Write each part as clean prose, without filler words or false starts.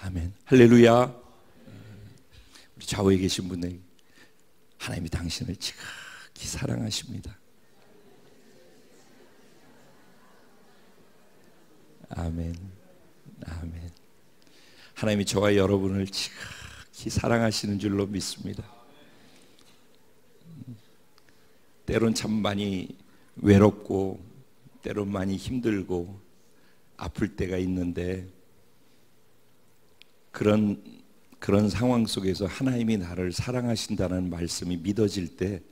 아멘. 할렐루야. 우리 좌우에 계신 분들, 하나님이 당신을 지극히 사랑하십니다. 아멘. 아멘. 하나님이 저와 여러분을 지극히 사랑하시는 줄로 믿습니다. 때론 참 많이 외롭고 때론 많이 힘들고 아플 때가 있는데 그런 상황 속에서 하나님이 나를 사랑하신다는 말씀이 믿어질 때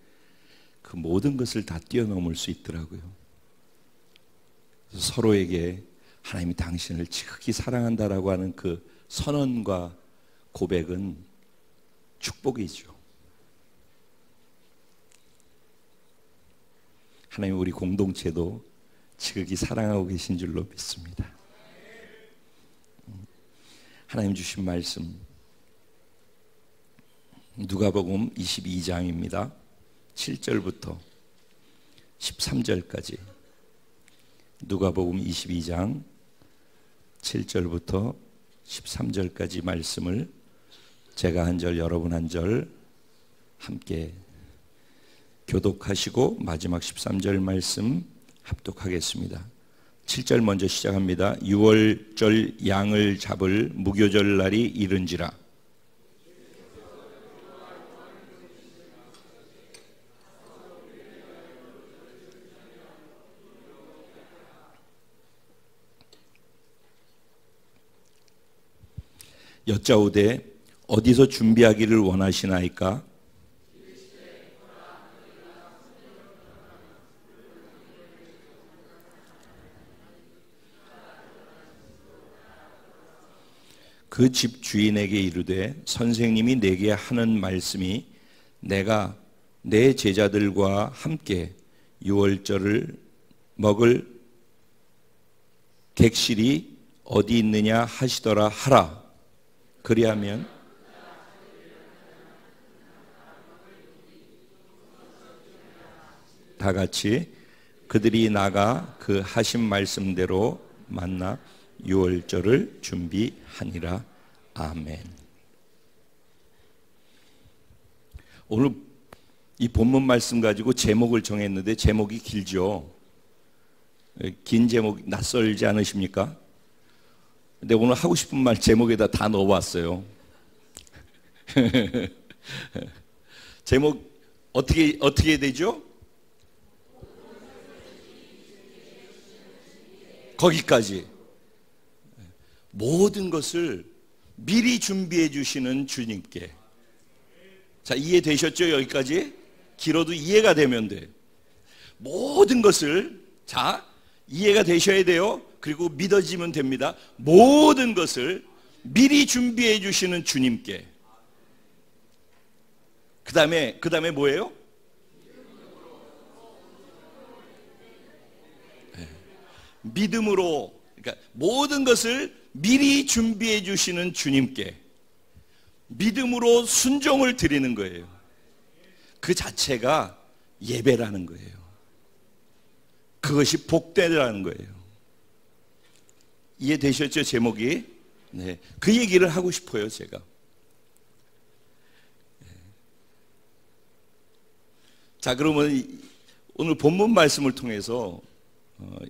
그 모든 것을 다 뛰어넘을 수 있더라고요. 그래서 서로에게 하나님이 당신을 지극히 사랑한다라고 하는 그 선언과 고백은 축복이죠. 하나님 우리 공동체도 지극히 사랑하고 계신 줄로 믿습니다. 하나님 주신 말씀 누가복음 22장입니다. 7절부터 13절까지 누가복음 22장 7절부터 13절까지 말씀을 제가 한 절 여러분 한 절 함께 교독하시고 마지막 13절 말씀 합독하겠습니다. 7절 먼저 시작합니다. 유월절 양을 잡을 무교절 날이 이른지라. 여짜오되 어디서 준비하기를 원하시나이까? 그 집 주인에게 이르되 선생님이 내게 하는 말씀이 내가 내 제자들과 함께 유월절을 먹을 객실이 어디 있느냐 하시더라 하라. 그리하면 다 같이 그들이 나가 그 하신 말씀대로 만나 유월절을 준비하니라. 아멘. 오늘 이 본문 말씀 가지고 제목을 정했는데 제목이 길죠. 긴 제목 낯설지 않으십니까? 근데 오늘 하고 싶은 말 제목에다 다 넣어봤어요. 제목 어떻게 되죠? 거기까지. 모든 것을 미리 준비해 주시는 주님께. 자, 이해되셨죠? 여기까지? 길어도 이해가 되면 돼. 모든 것을 자, 이해가 되셔야 돼요. 그리고 믿어지면 됩니다. 모든 것을 미리 준비해 주시는 주님께. 그 다음에 뭐예요? 믿음으로, 그러니까 모든 것을 미리 준비해 주시는 주님께 믿음으로 순종을 드리는 거예요. 그 자체가 예배라는 거예요. 그것이 복되라는 거예요. 이해되셨죠? 제목이? 네, 그 얘기를 하고 싶어요, 제가. 자, 그러면 오늘 본문 말씀을 통해서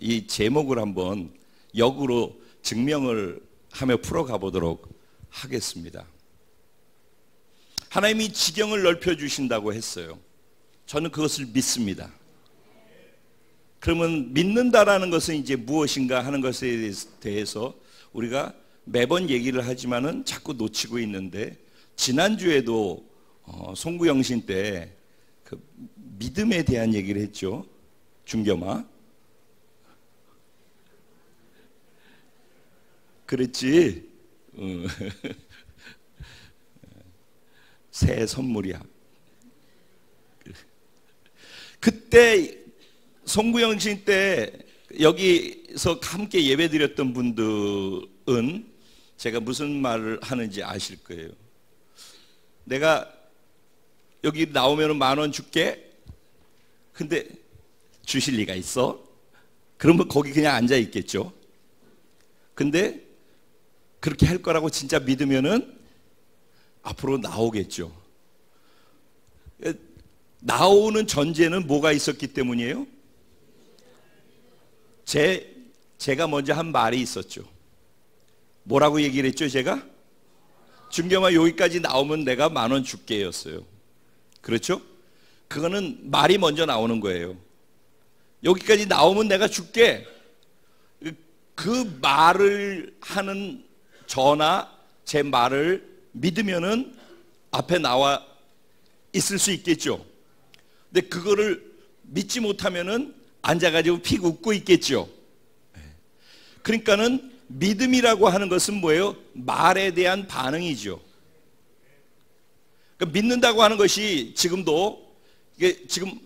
이 제목을 한번 역으로 증명을 하며 풀어가 보도록 하겠습니다. 하나님이 지경을 넓혀주신다고 했어요. 저는 그것을 믿습니다. 그러면 믿는다라는 것은 이제 무엇인가 하는 것에 대해서 우리가 매번 얘기를 하지만은 자꾸 놓치고 있는데, 지난주에도 송구영신 때 그 믿음에 대한 얘기를 했죠. 중겸아. 그랬지? 새 선물이야. 그때 송구영신 때 여기서 함께 예배드렸던 분들은 제가 무슨 말을 하는지 아실 거예요. 내가 여기 나오면 10,000원 줄게. 근데 주실 리가 있어? 그러면 거기 그냥 앉아 있겠죠. 근데 그렇게 할 거라고 진짜 믿으면은 앞으로 나오겠죠. 나오는 전제는 뭐가 있었기 때문이에요? 제가 먼저 한 말이 있었죠. 뭐라고 얘기를 했죠, 제가? 준겸아, 여기까지 나오면 내가 10,000원 줄게였어요. 그렇죠? 그거는 말이 먼저 나오는 거예요. 여기까지 나오면 내가 줄게. 그 말을 하는 저나 제 말을 믿으면은 앞에 나와 있을 수 있겠죠. 근데 그거를 믿지 못하면은 앉아가지고 픽 웃고 있겠죠. 그러니까는 믿음이라고 하는 것은 뭐예요? 말에 대한 반응이죠. 그러니까 믿는다고 하는 것이 지금도 이게 지금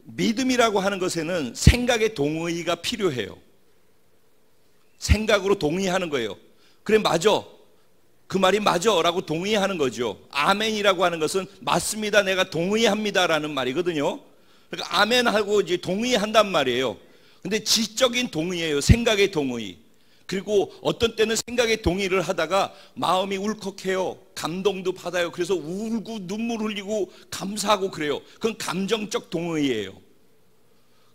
믿음이라고 하는 것에는 생각의 동의가 필요해요. 생각으로 동의하는 거예요. 그래, 맞아. 그 말이 맞아 라고 동의하는 거죠. 아멘이라고 하는 것은 맞습니다, 내가 동의합니다 라는 말이거든요. 그러니까 아멘하고 이제 동의한단 말이에요. 근데 지적인 동의예요. 생각의 동의. 그리고 어떤 때는 생각의 동의를 하다가 마음이 울컥해요. 감동도 받아요. 그래서 울고 눈물 흘리고 감사하고 그래요. 그건 감정적 동의예요.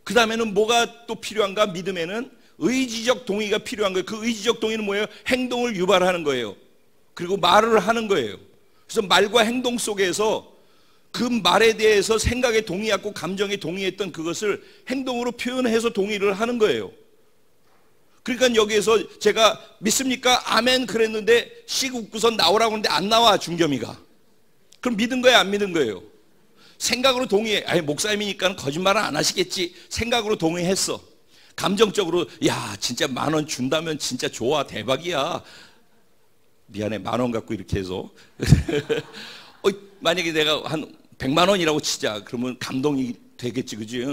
그 다음에는 뭐가 또 필요한가? 믿음에는 의지적 동의가 필요한 거예요. 그 의지적 동의는 뭐예요? 행동을 유발하는 거예요. 그리고 말을 하는 거예요. 그래서 말과 행동 속에서 그 말에 대해서 생각에 동의하고 감정에 동의했던 그것을 행동으로 표현해서 동의를 하는 거예요. 그러니까 여기에서 제가 믿습니까? 아멘 그랬는데 씩 웃고서 나오라고 하는데 안 나와, 준겸이가. 그럼 믿은 거예요, 안 믿은 거예요? 생각으로 동의해. 아니, 목사님이니까 거짓말은 안 하시겠지. 생각으로 동의했어. 감정적으로 야, 진짜 10,000원 준다면 진짜 좋아, 대박이야. 미안해, 10,000원 갖고 이렇게 해서 만약에 내가 한 100만 원이라고 치자. 그러면 감동이 되겠지, 그지?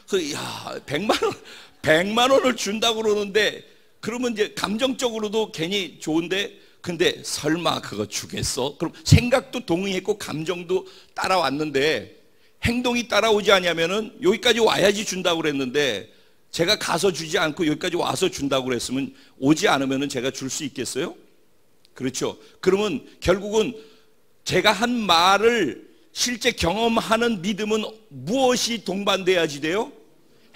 그래서 야, 100만 원을 준다고 그러는데, 그러면 이제 감정적으로도 괜히 좋은데, 근데 설마 그거 주겠어? 그럼 생각도 동의했고 감정도 따라왔는데 행동이 따라오지 않냐면은 여기까지 와야지 준다고 그랬는데, 제가 가서 주지 않고 여기까지 와서 준다고 그랬으면 오지 않으면은 제가 줄 수 있겠어요? 그렇죠. 그러면 결국은 제가 한 말을 실제 경험하는 믿음은 무엇이 동반돼야지 돼요?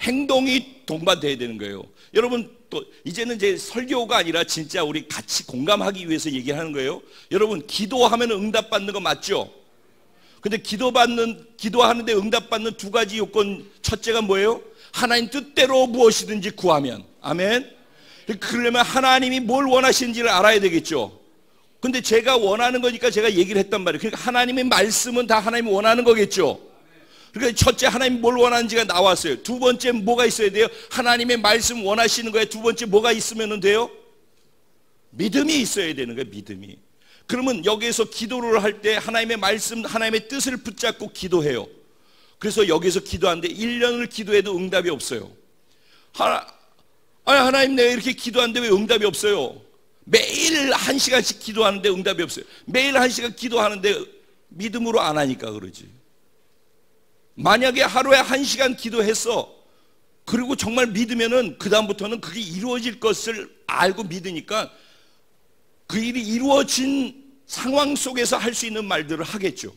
행동이 동반돼야 되는 거예요. 여러분, 또 이제는 이제 설교가 아니라 진짜 우리 같이 공감하기 위해서 얘기하는 거예요. 여러분, 기도하면 응답받는 거 맞죠? 근데 기도하는데 응답받는 두 가지 요건, 첫째가 뭐예요? 하나님 뜻대로 무엇이든지 구하면. 아멘. 그러려면 하나님이 뭘 원하시는지를 알아야 되겠죠. 근데 제가 원하는 거니까 제가 얘기를 했단 말이에요. 그러니까 하나님의 말씀은 다 하나님이 원하는 거겠죠. 그러니까 첫째, 하나님 뭘 원하는지가 나왔어요. 두 번째, 뭐가 있어야 돼요? 하나님의 말씀 원하시는 거예요. 두 번째, 뭐가 있으면 돼요? 믿음이 있어야 되는 거예요. 믿음이. 그러면 여기에서 기도를 할 때 하나님의 말씀, 하나님의 뜻을 붙잡고 기도해요. 그래서 여기서 기도하는데 1년을 기도해도 응답이 없어요. 하나님, 내가 이렇게 기도하는데 왜 응답이 없어요? 매일 1시간씩 기도하는데 응답이 없어요. 매일 1시간 기도하는데 믿음으로 안 하니까 그러지. 만약에 하루에 1시간 기도했어. 그리고 정말 믿으면은 그 다음부터는 그게 이루어질 것을 알고 믿으니까 그 일이 이루어진 상황 속에서 할 수 있는 말들을 하겠죠.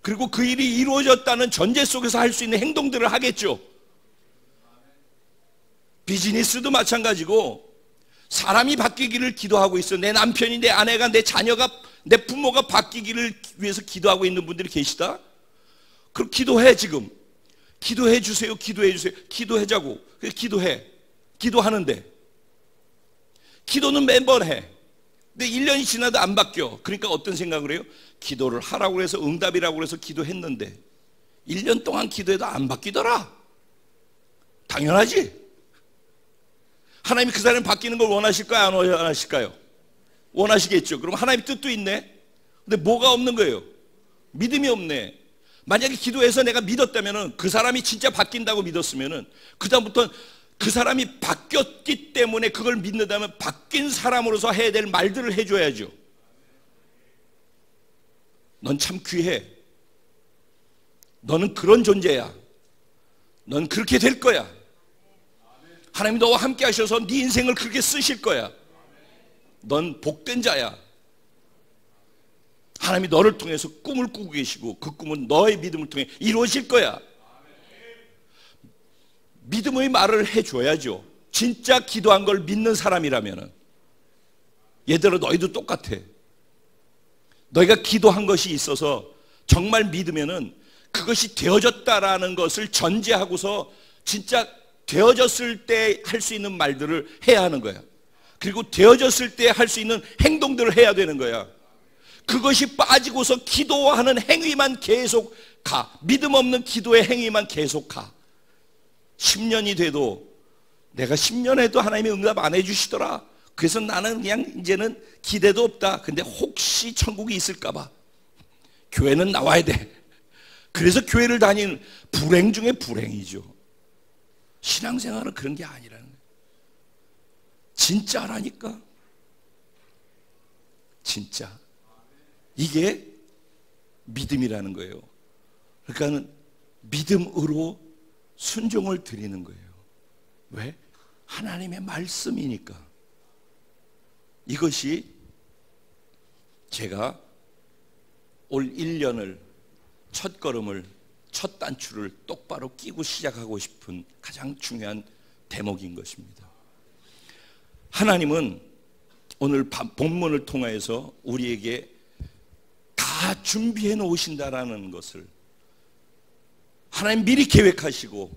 그리고 그 일이 이루어졌다는 전제 속에서 할 수 있는 행동들을 하겠죠. 비즈니스도 마찬가지고 사람이 바뀌기를 기도하고 있어. 내 남편이, 내 아내가, 내 자녀가, 내 부모가 바뀌기를 위해서 기도하고 있는 분들이 계시다? 그럼 기도해. 지금 기도해 주세요. 기도해 주세요. 기도하자고. 기도해. 기도하는데 기도는 매번 해. 근데 1년이 지나도 안 바뀌어. 그러니까 어떤 생각을 해요? 기도를 하라고 해서 응답이라고 해서 기도했는데 1년 동안 기도해도 안 바뀌더라. 당연하지. 하나님이 그 사람이 바뀌는 걸 원하실까요? 안 원하실까요? 원하시겠죠. 그럼 하나님의 뜻도 있네. 근데 뭐가 없는 거예요? 믿음이 없네. 만약에 기도해서 내가 믿었다면, 그 사람이 진짜 바뀐다고 믿었으면 그 다음부터 그 사람이 바뀌었기 때문에 그걸 믿는다면 바뀐 사람으로서 해야 될 말들을 해줘야죠. 넌 참 귀해. 너는 그런 존재야. 넌 그렇게 될 거야. 하나님 너와 함께 하셔서 네 인생을 그렇게 쓰실 거야. 넌 복된 자야. 하나님이 너를 통해서 꿈을 꾸고 계시고 그 꿈은 너의 믿음을 통해 이루어질 거야. 믿음의 말을 해줘야죠. 진짜 기도한 걸 믿는 사람이라면. 얘들아, 너희도 똑같아. 너희가 기도한 것이 있어서 정말 믿으면은 그것이 되어졌다라는 것을 전제하고서 진짜 되어졌을 때 할 수 있는 말들을 해야 하는 거야. 그리고 되어졌을 때 할 수 있는 행동들을 해야 되는 거야. 그것이 빠지고서 기도하는 행위만 계속 가. 믿음 없는 기도의 행위만 계속 가. 10년이 돼도 내가 10년 해도 하나님이 응답 안 해주시더라. 그래서 나는 그냥 이제는 기대도 없다. 근데 혹시 천국이 있을까 봐 교회는 나와야 돼. 그래서 교회를 다니는 불행 중에 불행이죠. 신앙생활은 그런 게 아니라는 거예요. 진짜라니까. 진짜. 이게 믿음이라는 거예요. 그러니까 믿음으로 순종을 드리는 거예요. 왜? 하나님의 말씀이니까. 이것이 제가 올 1년을 첫 걸음을, 첫 단추를 똑바로 끼고 시작하고 싶은 가장 중요한 대목인 것입니다. 하나님은 오늘 본문을 통해서 우리에게 다 준비해 놓으신다라는 것을, 하나님 미리 계획하시고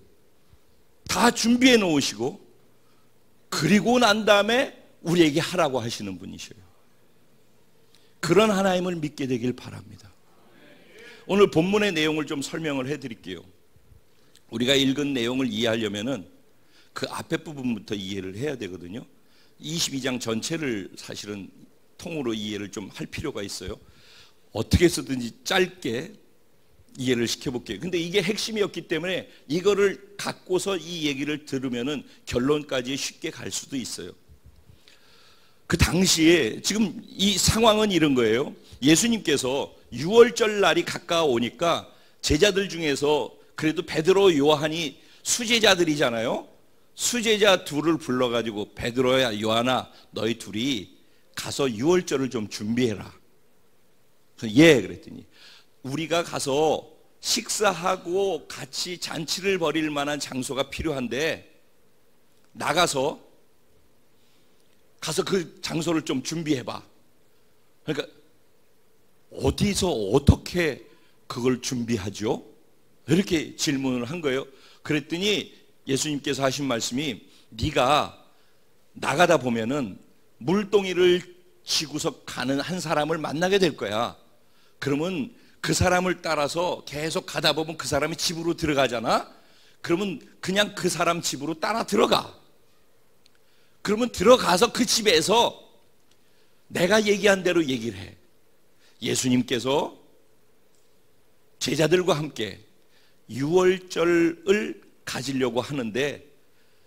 다 준비해 놓으시고 그리고 난 다음에 우리에게 하라고 하시는 분이셔요. 그런 하나님을 믿게 되길 바랍니다. 오늘 본문의 내용을 좀 설명을 해드릴게요. 우리가 읽은 내용을 이해하려면은 그 앞에 부분부터 이해를 해야 되거든요. 22장 전체를 사실은 통으로 이해를 좀 할 필요가 있어요. 어떻게 해서든지 짧게 이해를 시켜볼게요. 근데 이게 핵심이었기 때문에 이거를 갖고서 이 얘기를 들으면은 결론까지 쉽게 갈 수도 있어요. 그 당시에 지금 이 상황은 이런 거예요. 예수님께서 유월절 날이 가까워오니까 제자들 중에서 그래도 베드로, 요한이 수제자들이잖아요. 수제자 둘을 불러가지고 베드로야, 요한아, 너희 둘이 가서 유월절을 좀 준비해라. 예, 그랬더니 우리가 가서 식사하고 같이 잔치를 벌일 만한 장소가 필요한데 나가서 그 장소를 좀 준비해봐. 그러니까 어디서 어떻게 그걸 준비하죠? 이렇게 질문을 한 거예요. 그랬더니 예수님께서 하신 말씀이, 네가 나가다 보면은 물동이를 지고서 가는 한 사람을 만나게 될 거야. 그러면 그 사람을 따라서 계속 가다 보면 그 사람이 집으로 들어가잖아. 그러면 그냥 그 사람 집으로 따라 들어가. 그러면 들어가서 그 집에서 내가 얘기한 대로 얘기를 해. 예수님께서 제자들과 함께 유월절을 가지려고 하는데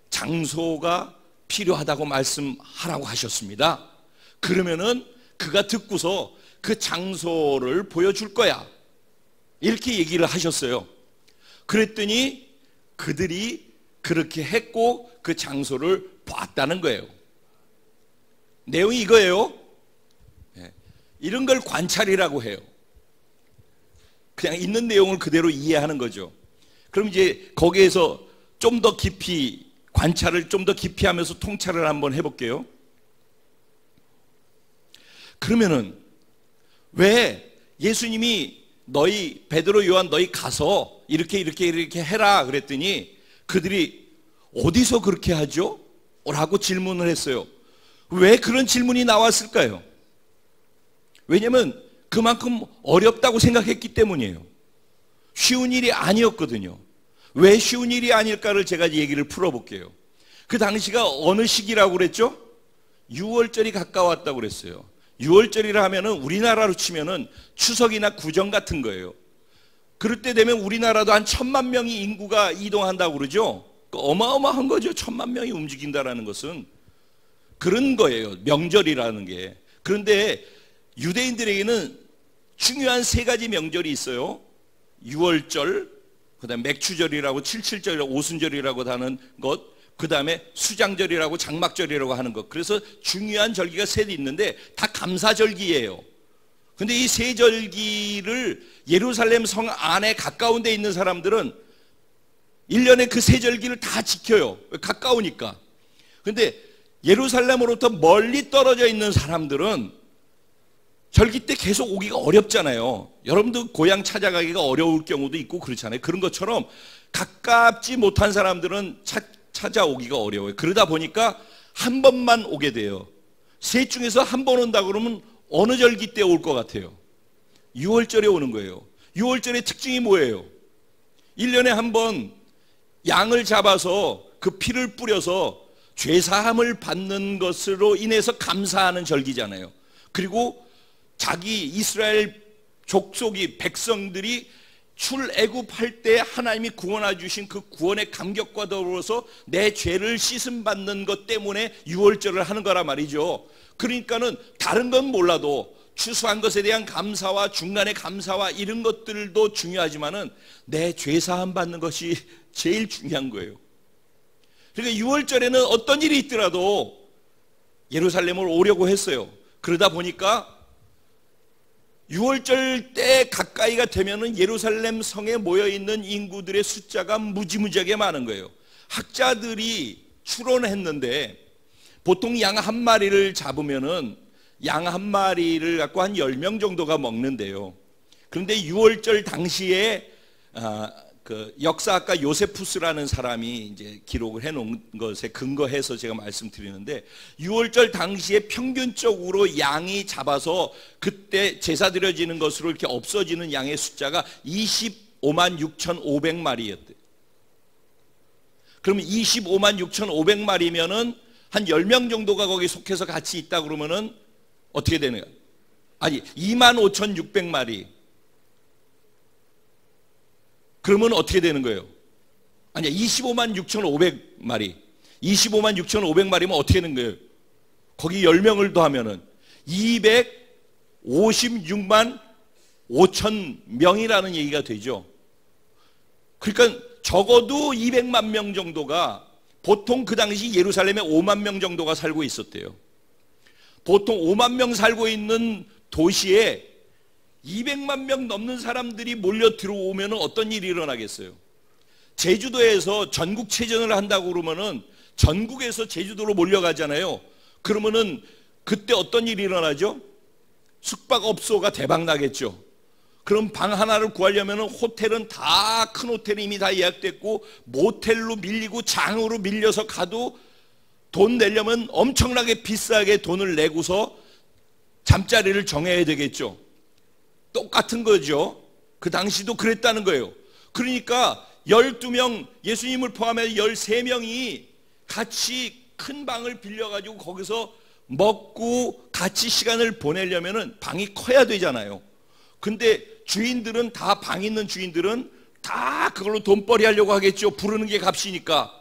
장소가 필요하다고 말씀하라고 하셨습니다. 그러면은 그가 듣고서 그 장소를 보여줄 거야. 이렇게 얘기를 하셨어요. 그랬더니 그들이 그렇게 했고 그 장소를 봤다는 거예요. 내용이 이거예요. 이런 걸 관찰이라고 해요. 그냥 있는 내용을 그대로 이해하는 거죠. 그럼 이제 거기에서 좀 더 깊이, 관찰을 좀 더 깊이 하면서 통찰을 한번 해볼게요. 그러면은 왜 예수님이 너희 베드로, 요한 너희 가서 이렇게 해라 그랬더니 그들이 어디서 그렇게 하죠? 라고 질문을 했어요. 왜 그런 질문이 나왔을까요? 왜냐면 그만큼 어렵다고 생각했기 때문이에요. 쉬운 일이 아니었거든요. 왜 쉬운 일이 아닐까를 제가 얘기를 풀어볼게요. 그 당시가 어느 시기라고 그랬죠? 6월절이 가까웠다고 그랬어요. 6월절이라 하면은 우리나라로 치면은 추석이나 구정 같은 거예요. 그럴 때 되면 우리나라도 한 1000만 명이 인구가 이동한다고 그러죠. 어마어마한 거죠. 1000만 명이 움직인다라는 것은. 그런 거예요. 명절이라는 게. 그런데 유대인들에게는 중요한 3가지 명절이 있어요. 6월절, 그 다음에 맥추절이라고 77절이라고 오순절이라고 하는 것, 그 다음에 수장절이라고 장막절이라고 하는 것. 그래서 중요한 절기가 셋 있는데 다 감사절기예요. 근데 이 세 절기를 예루살렘 성 안에 가까운 데 있는 사람들은 1년에 그 세 절기를 다 지켜요. 가까우니까. 근데 예루살렘으로부터 멀리 떨어져 있는 사람들은 절기 때 계속 오기가 어렵잖아요. 여러분도 고향 찾아가기가 어려울 경우도 있고 그렇잖아요. 그런 것처럼 가깝지 못한 사람들은 찾아오기가 어려워요. 그러다 보니까 한 번만 오게 돼요. 셋 중에서 한 번 온다 그러면 어느 절기 때 올 것 같아요? 6월절에 오는 거예요. 6월절의 특징이 뭐예요? 1년에 한 번 양을 잡아서 그 피를 뿌려서 죄사함을 받는 것으로 인해서 감사하는 절기잖아요. 그리고 자기 이스라엘 족속이 백성들이 출애굽할 때 하나님이 구원해 주신 그 구원의 감격과 더불어서 내 죄를 씻음 받는 것 때문에 6월절을 하는 거란 말이죠. 그러니까는 다른 건 몰라도 추수한 것에 대한 감사와 중간의 감사와 이런 것들도 중요하지만은 내 죄사함 받는 것이 제일 중요한 거예요. 그러니까 6월절에는 어떤 일이 있더라도 예루살렘을 오려고 했어요. 그러다 보니까 6월절 때 가까이가 되면은 예루살렘 성에 모여있는 인구들의 숫자가 무지무지하게 많은 거예요. 학자들이 추론했는데 보통 양 한 마리를 잡으면은 양 한 마리를 갖고 한 10명 정도가 먹는데요. 그런데 6월절 당시에 그 역사학가 요세푸스라는 사람이 이제 기록을 해놓은 것에 근거해서 제가 말씀드리는데 6월절 당시에 평균적으로 양이 잡아서 그때 제사 드려지는 것으로 이렇게 없어지는 양의 숫자가 25만 6,500마리였대요. 그러면 25만 6,500마리면은 한 10명 정도가 거기 속해서 같이 있다 그러면은 어떻게 되느냐? 아니 25,600마리. 그러면 어떻게 되는 거예요? 아니야, 25만 6,500마리. 25만 6,500마리면 어떻게 되는 거예요? 거기 10명을 더하면은 256만 5천 명이라는 얘기가 되죠. 그러니까 적어도 200만 명 정도가 보통 그 당시 예루살렘에 5만 명 정도가 살고 있었대요. 보통 5만 명 살고 있는 도시에 200만 명 넘는 사람들이 몰려 들어오면 어떤 일이 일어나겠어요? 제주도에서 전국체전을 한다고 그러면은 전국에서 제주도로 몰려가잖아요. 그러면은 그때 어떤 일이 일어나죠? 숙박업소가 대박 나겠죠. 그럼 방 하나를 구하려면 호텔은 다 큰 호텔이 이미 다 예약됐고 모텔로 밀리고 장으로 밀려서 가도 돈 내려면 엄청나게 비싸게 돈을 내고서 잠자리를 정해야 되겠죠. 똑같은 거죠. 그 당시도 그랬다는 거예요. 그러니까 12명, 예수님을 포함해 13명이 같이 큰 방을 빌려가지고 거기서 먹고 같이 시간을 보내려면 방이 커야 되잖아요. 근데 주인들은 다 방 있는 주인들은 다 그걸로 돈벌이 하려고 하겠죠. 부르는 게 값이니까.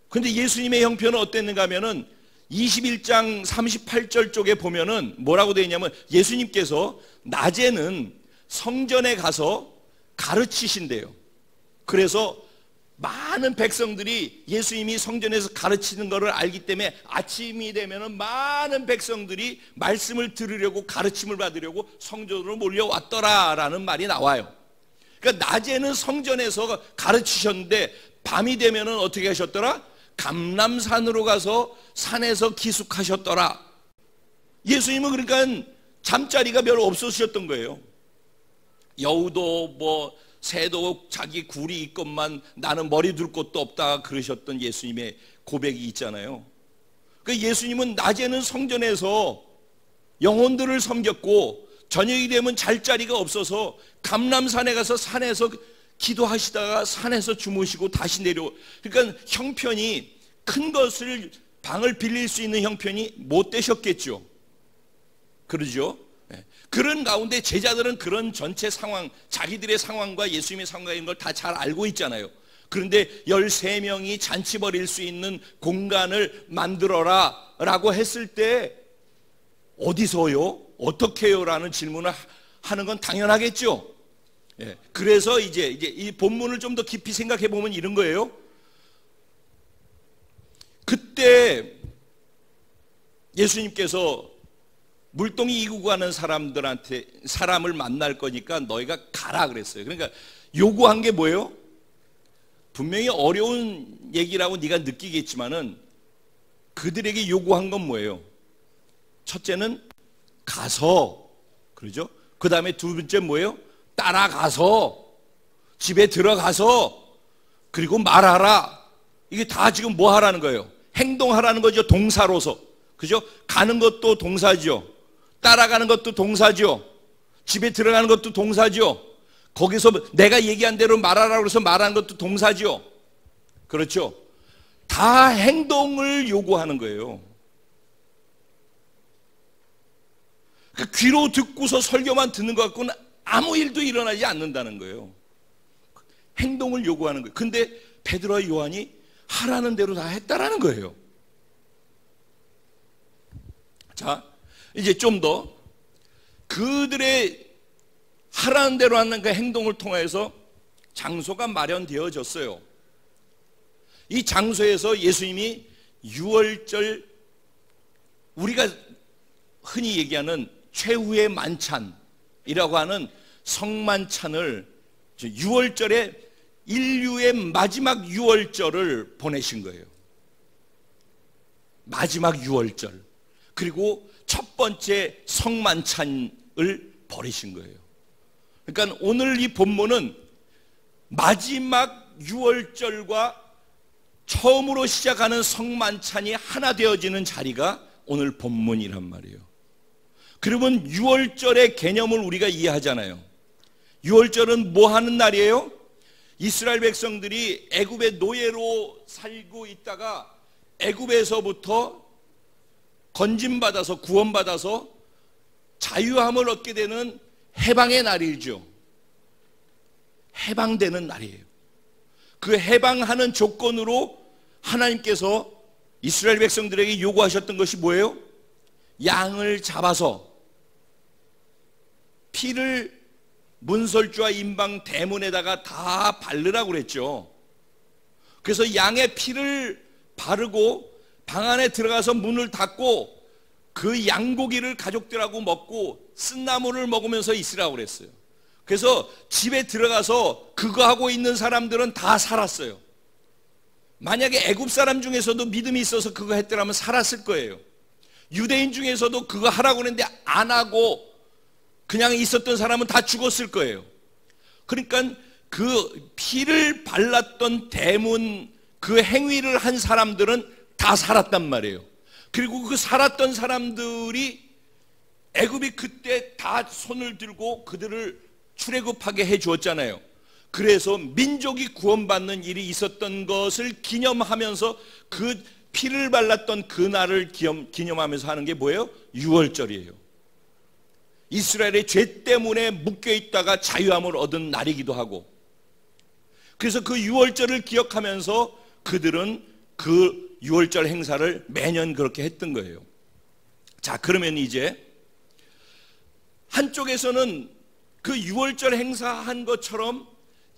근데 예수님의 형편은 어땠는가 하면은 21장 38절 쪽에 보면은 뭐라고 되어 있냐면 예수님께서 낮에는 성전에 가서 가르치신대요. 그래서 많은 백성들이 예수님이 성전에서 가르치는 것을 알기 때문에 아침이 되면은 많은 백성들이 말씀을 들으려고 가르침을 받으려고 성전으로 몰려왔더라라는 말이 나와요. 그러니까 낮에는 성전에서 가르치셨는데 밤이 되면은 어떻게 하셨더라? 감람산으로 가서 산에서 기숙하셨더라. 예수님은 그러니까 잠자리가 별로 없으셨던 거예요. 여우도 뭐 새도 자기 굴이 있건만 나는 머리 둘 곳도 없다 그러셨던 예수님의 고백이 있잖아요. 그러니까 예수님은 낮에는 성전에서 영혼들을 섬겼고 저녁이 되면 잘 자리가 없어서 감람산에 가서 산에서 기도하시다가 산에서 주무시고 다시 내려. 그러니까 형편이 큰 것을 방을 빌릴 수 있는 형편이 못 되셨겠죠. 그러죠? 그런 가운데 제자들은 그런 전체 상황, 자기들의 상황과 예수님의 상황과 이런 걸 다 잘 알고 있잖아요. 그런데 13명이 잔치 벌일 수 있는 공간을 만들어라 라고 했을 때 어디서요? 어떻게요? 라는 질문을 하는 건 당연하겠죠. 그래서 이제 이 본문을 좀 더 깊이 생각해 보면 이런 거예요. 그때 예수님께서 물동이 이고 가는 사람들한테 사람을 만날 거니까 너희가 가라 그랬어요. 그러니까 요구한 게 뭐예요? 분명히 어려운 얘기라고 네가 느끼겠지만은 그들에게 요구한 건 뭐예요? 첫째는 가서, 그러죠? 그 다음에 두 번째 뭐예요? 따라가서, 집에 들어가서, 그리고 말하라. 이게 다 지금 뭐 하라는 거예요? 행동하라는 거죠. 동사로서. 그죠? 가는 것도 동사죠. 따라가는 것도 동사죠. 집에 들어가는 것도 동사죠. 거기서 내가 얘기한 대로 말하라고 해서 말하는 것도 동사죠. 그렇죠? 다 행동을 요구하는 거예요. 그 귀로 듣고서 설교만 듣는 것 갖고는 아무 일도 일어나지 않는다는 거예요. 행동을 요구하는 거예요. 근데 베드로와 요한이 하라는 대로 다 했다라는 거예요. 자, 이제 좀 더 그들의 하라는 대로 하는 그 행동을 통해서 장소가 마련되어졌어요. 이 장소에서 예수님이 유월절, 우리가 흔히 얘기하는 최후의 만찬이라고 하는 성만찬을, 유월절에 인류의 마지막 유월절을 보내신 거예요. 마지막 유월절. 그리고 첫 번째 성만찬을 벌이신 거예요. 그러니까 오늘 이 본문은 마지막 유월절과 처음으로 시작하는 성만찬이 하나 되어지는 자리가 오늘 본문이란 말이에요. 그러면 유월절의 개념을 우리가 이해하잖아요. 유월절은 뭐 하는 날이에요? 이스라엘 백성들이 애굽의 노예로 살고 있다가 애굽에서부터 건짐받아서 구원받아서 자유함을 얻게 되는 해방의 날이죠. 해방되는 날이에요. 그 해방하는 조건으로 하나님께서 이스라엘 백성들에게 요구하셨던 것이 뭐예요? 양을 잡아서 피를 문설주와 임방 대문에다가 다 바르라고 그랬죠. 그래서 양의 피를 바르고 방 안에 들어가서 문을 닫고 그 양고기를 가족들하고 먹고 쓴나물을 먹으면서 있으라고 그랬어요. 그래서 집에 들어가서 그거 하고 있는 사람들은 다 살았어요. 만약에 애굽 사람 중에서도 믿음이 있어서 그거 했더라면 살았을 거예요. 유대인 중에서도 그거 하라고 했는데 안 하고 그냥 있었던 사람은 다 죽었을 거예요. 그러니까 그 피를 발랐던 대문 그 행위를 한 사람들은 다 살았단 말이에요. 그리고 그 살았던 사람들이 애굽이 그때 다 손을 들고 그들을 출애굽하게 해 주었잖아요. 그래서 민족이 구원받는 일이 있었던 것을 기념하면서 그 피를 발랐던 그날을 기념하면서 하는 게 뭐예요? 유월절이에요. 이스라엘의 죄 때문에 묶여있다가 자유함을 얻은 날이기도 하고, 그래서 그 유월절을 기억하면서 그들은 그 유월절 행사를 매년 그렇게 했던 거예요. 자, 그러면 이제 한쪽에서는 그 유월절 행사한 것처럼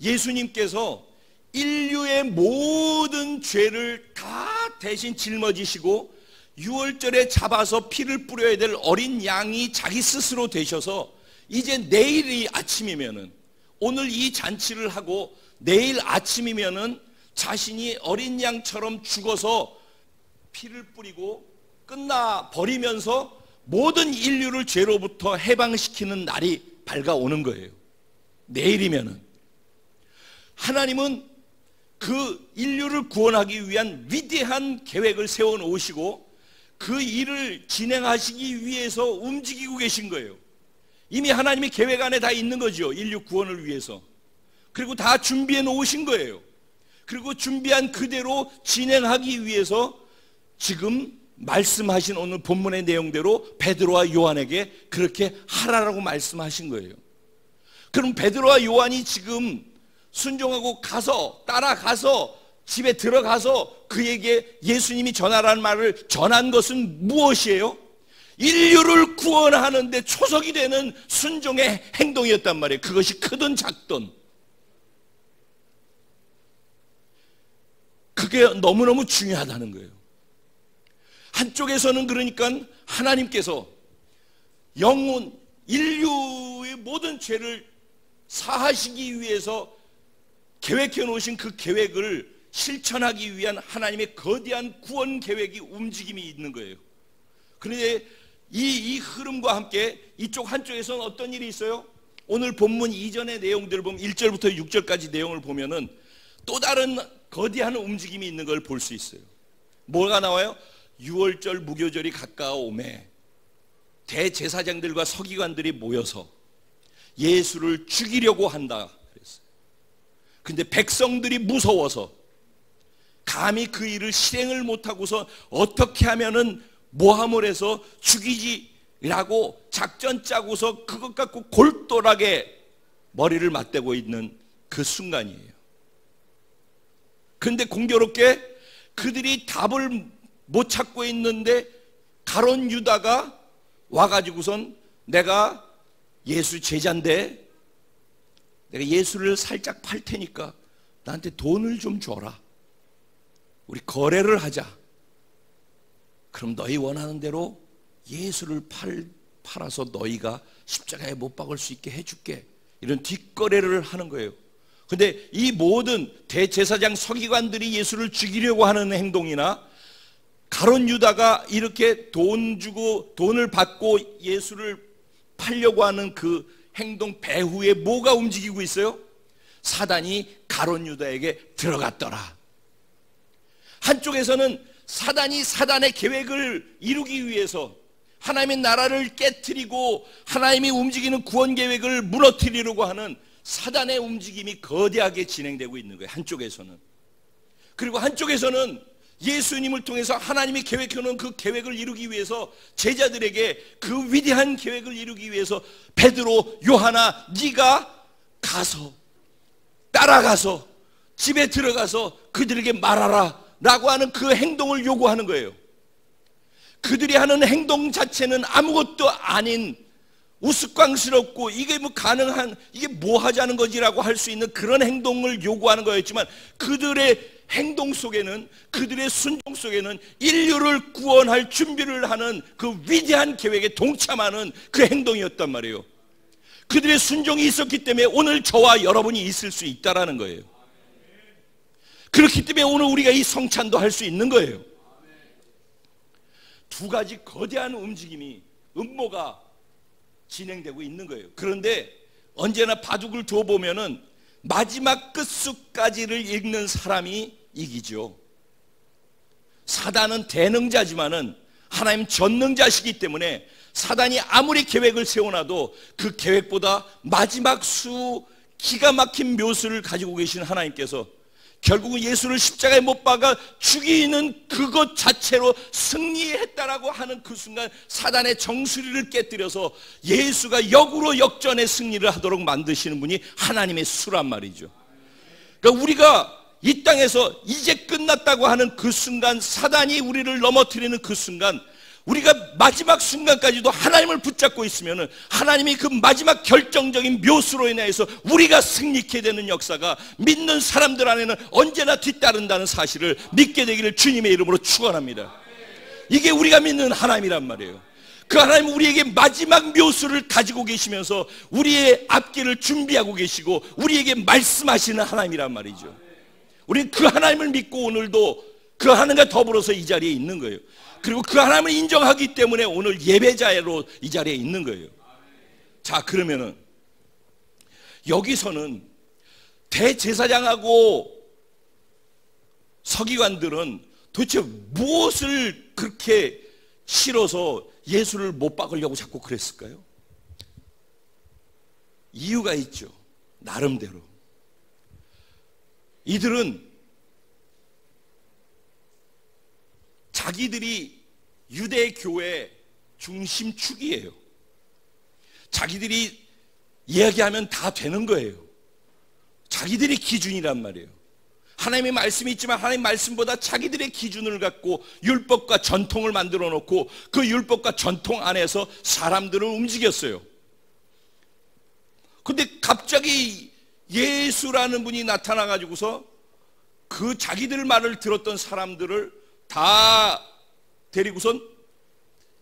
예수님께서 인류의 모든 죄를 다 대신 짊어지시고 유월절에 잡아서 피를 뿌려야 될 어린 양이 자기 스스로 되셔서 이제 내일이 아침이면은, 오늘 이 잔치를 하고 내일 아침이면은 자신이 어린 양처럼 죽어서 피를 뿌리고 끝나 버리면서 모든 인류를 죄로부터 해방시키는 날이 밝아오는 거예요. 내일이면은. 하나님은 그 인류를 구원하기 위한 위대한 계획을 세워놓으시고 그 일을 진행하시기 위해서 움직이고 계신 거예요. 이미 하나님의 계획 안에 다 있는 거죠. 인류 구원을 위해서. 그리고 다 준비해 놓으신 거예요. 그리고 준비한 그대로 진행하기 위해서 지금 말씀하신 오늘 본문의 내용대로 베드로와 요한에게 그렇게 하라라고 말씀하신 거예요. 그럼 베드로와 요한이 지금 순종하고 가서, 따라가서, 집에 들어가서 그에게 예수님이 전하라는 말을 전한 것은 무엇이에요? 인류를 구원하는 데 초석이 되는 순종의 행동이었단 말이에요. 그것이 크든 작든. 그게 너무너무 중요하다는 거예요. 한쪽에서는 그러니까 하나님께서 영혼, 인류의 모든 죄를 사하시기 위해서 계획해 놓으신 그 계획을 실천하기 위한 하나님의 거대한 구원 계획이 움직임이 있는 거예요. 그런데 이 흐름과 함께 이쪽 한쪽에서는 어떤 일이 있어요? 오늘 본문 이전의 내용들을 보면 1절부터 6절까지 내용을 보면은 또 다른 거대한 움직임이 있는 걸 볼 수 있어요. 뭐가 나와요? 6월절 무교절이 가까워오매 대제사장들과 서기관들이 모여서 예수를 죽이려고 한다 그랬어요. 근데 백성들이 무서워서 감히 그 일을 실행을 못하고서 어떻게 하면은 모함을 해서 죽이지라고 작전 짜고서 그것 갖고 골똘하게 머리를 맞대고 있는 그 순간이에요. 그런데 공교롭게 그들이 답을 못 찾고 있는데 가룟 유다가 와가지고선 내가 예수 제자인데 내가 예수를 살짝 팔 테니까 나한테 돈을 좀 줘라. 우리 거래를 하자. 그럼 너희 원하는 대로 예수를 팔아서 너희가 십자가에 못 박을 수 있게 해줄게. 이런 뒷거래를 하는 거예요. 근데 이 모든 대제사장 서기관들이 예수를 죽이려고 하는 행동이나 가룟 유다가 이렇게 돈 주고 돈을 받고 예수를 팔려고 하는 그 행동 배후에 뭐가 움직이고 있어요? 사단이 가룟 유다에게 들어갔더라. 한쪽에서는 사단이 사단의 계획을 이루기 위해서 하나님의 나라를 깨트리고 하나님이 움직이는 구원 계획을 무너뜨리려고 하는 사단의 움직임이 거대하게 진행되고 있는 거예요. 한쪽에서는. 그리고 한쪽에서는 예수님을 통해서 하나님이 계획해놓은 그 계획을 이루기 위해서 제자들에게 그 위대한 계획을 이루기 위해서 베드로, 요한아, 네가 가서 따라가서 집에 들어가서 그들에게 말하라 라고 하는 그 행동을 요구하는 거예요. 그들이 하는 행동 자체는 아무것도 아닌 우스꽝스럽고 이게 뭐 가능한, 이게 뭐 하자는 거지라고 할 수 있는 그런 행동을 요구하는 거였지만 그들의 행동 속에는, 그들의 순종 속에는 인류를 구원할 준비를 하는 그 위대한 계획에 동참하는 그 행동이었단 말이에요. 그들의 순종이 있었기 때문에 오늘 저와 여러분이 있을 수 있다라는 거예요. 그렇기 때문에 오늘 우리가 이 성찬도 할 수 있는 거예요. 두 가지 거대한 움직임이, 음모가 진행되고 있는 거예요. 그런데 언제나 바둑을 두어 보면은 마지막 끝수까지를 읽는 사람이 이기죠. 사단은 대능자지만은 하나님 전능자시기 때문에 사단이 아무리 계획을 세워놔도 그 계획보다 마지막 기가 막힌 묘수를 가지고 계신 하나님께서 결국은 예수를 십자가에 못 박아 죽이는 그것 자체로 승리했다라고 하는 그 순간 사단의 정수리를 깨뜨려서 예수가 역으로 역전의 승리를 하도록 만드시는 분이 하나님의 수란 말이죠. 그러니까 우리가 이 땅에서 이제 끝났다고 하는 그 순간, 사단이 우리를 넘어뜨리는 그 순간, 우리가 마지막 순간까지도 하나님을 붙잡고 있으면 하나님이 그 마지막 결정적인 묘수로 인해서 우리가 승리케 되는 역사가 믿는 사람들 안에는 언제나 뒤따른다는 사실을 믿게 되기를 주님의 이름으로 축원합니다. 이게 우리가 믿는 하나님이란 말이에요. 그 하나님은 우리에게 마지막 묘수를 가지고 계시면서 우리의 앞길을 준비하고 계시고 우리에게 말씀하시는 하나님이란 말이죠. 우리는 그 하나님을 믿고 오늘도 그 하나님과 더불어서 이 자리에 있는 거예요. 그리고 그 하나님을 인정하기 때문에 오늘 예배자로 이 자리에 있는 거예요. 자, 그러면은 여기서는 대제사장하고 서기관들은 도대체 무엇을 그렇게 싫어서 예수를 못 박으려고 자꾸 그랬을까요? 이유가 있죠. 나름대로. 이들은 자기들이 유대 교회 중심축이에요. 자기들이 이야기하면 다 되는 거예요. 자기들이 기준이란 말이에요. 하나님의 말씀이 있지만 하나님의 말씀보다 자기들의 기준을 갖고 율법과 전통을 만들어 놓고 그 율법과 전통 안에서 사람들을 움직였어요. 근데 갑자기 예수라는 분이 나타나 가지고서 그 자기들 말을 들었던 사람들을 다 데리고선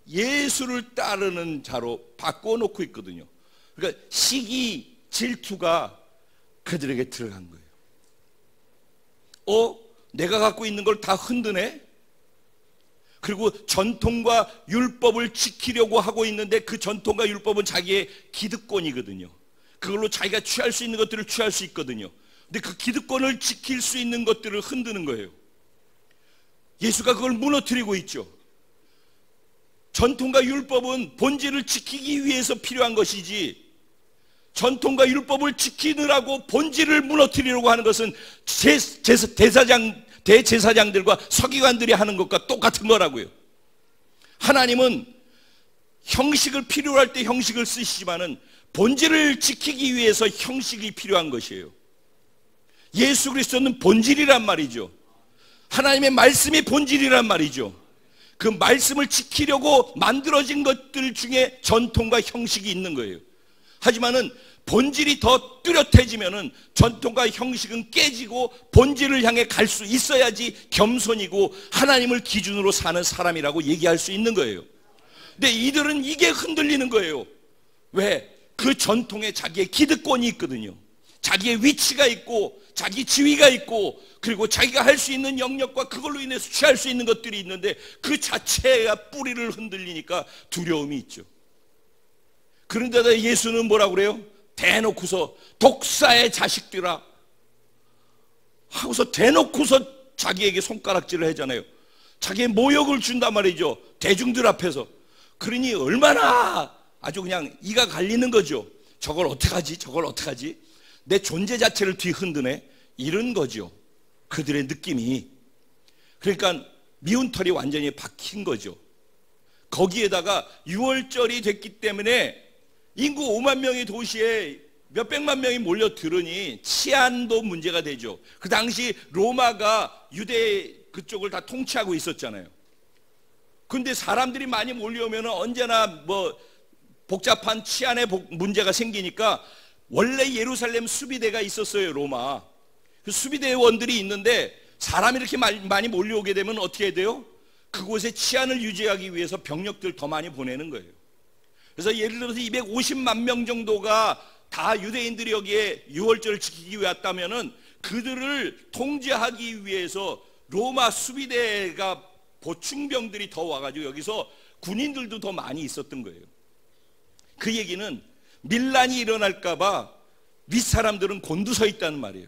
예수를 따르는 자로 바꿔놓고 있거든요. 그러니까 시기, 질투가 그들에게 들어간 거예요. 내가 갖고 있는 걸 다 흔드네? 그리고 전통과 율법을 지키려고 하고 있는데 그 전통과 율법은 자기의 기득권이거든요. 그걸로 자기가 취할 수 있는 것들을 취할 수 있거든요. 근데 그 기득권을 지킬 수 있는 것들을 흔드는 거예요. 예수가 그걸 무너뜨리고 있죠. 전통과 율법은 본질을 지키기 위해서 필요한 것이지, 전통과 율법을 지키느라고 본질을 무너뜨리려고 하는 것은 대제사장들과 서기관들이 하는 것과 똑같은 거라고요. 하나님은 형식을 필요로 할 때 형식을 쓰시지만은 본질을 지키기 위해서 형식이 필요한 것이에요. 예수 그리스도는 본질이란 말이죠. 하나님의 말씀이 본질이란 말이죠. 그 말씀을 지키려고 만들어진 것들 중에 전통과 형식이 있는 거예요. 하지만은 본질이 더 뚜렷해지면은 전통과 형식은 깨지고 본질을 향해 갈 수 있어야지 겸손이고 하나님을 기준으로 사는 사람이라고 얘기할 수 있는 거예요. 근데 이들은 이게 흔들리는 거예요. 왜? 그 전통에 자기의 기득권이 있거든요. 자기의 위치가 있고 자기 지위가 있고 그리고 자기가 할 수 있는 영역과 그걸로 인해서 취할 수 있는 것들이 있는데 그 자체가 뿌리를 흔들리니까 두려움이 있죠. 그런데다 예수는 뭐라고 그래요? 대놓고서 독사의 자식들아 하고서 대놓고서 자기에게 손가락질을 하잖아요. 자기의 모욕을 준단 말이죠. 대중들 앞에서. 그러니 얼마나 아주 그냥 이가 갈리는 거죠. 저걸 어떡하지? 저걸 어떡하지? 내 존재 자체를 뒤흔드네. 이런 거죠. 그들의 느낌이. 그러니까 미운 털이 완전히 박힌 거죠. 거기에다가 6월절이 됐기 때문에 인구 5만 명의 도시에 몇백만 명이 몰려들으니 치안도 문제가 되죠. 그 당시 로마가 유대 그쪽을 다 통치하고 있었잖아요. 근데 사람들이 많이 몰려오면 언제나 뭐 복잡한 치안의 문제가 생기니까 원래 예루살렘 수비대가 있었어요. 로마 그 수비대원들이 있는데 사람이 이렇게 많이 몰려오게 되면 어떻게 해야 돼요? 그곳의 치안을 유지하기 위해서 병력들 더 많이 보내는 거예요. 그래서 예를 들어서 250만 명 정도가 다 유대인들이 여기에 6월절을 지키기 위해 왔다면은 그들을 통제하기 위해서 로마 수비대가 보충병들이 더 와가지고 여기서 군인들도 더 많이 있었던 거예요. 그 얘기는 밀란이 일어날까봐 윗사람들은 곤두서 있다는 말이에요.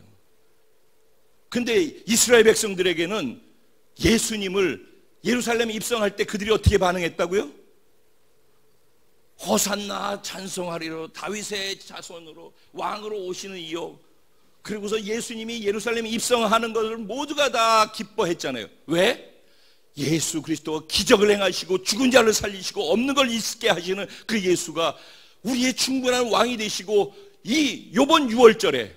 근데 이스라엘 백성들에게는 예수님을 예루살렘에 입성할 때 그들이 어떻게 반응했다고요? 호산나 찬송하리로 다윗의 자손으로 왕으로 오시는 이요. 그리고서 예수님이 예루살렘에 입성하는 것을 모두가 다 기뻐했잖아요. 왜? 예수 그리스도가 기적을 행하시고 죽은 자를 살리시고 없는 걸 있게 하시는 그 예수가 우리의 충분한 왕이 되시고 이 요번 6월절에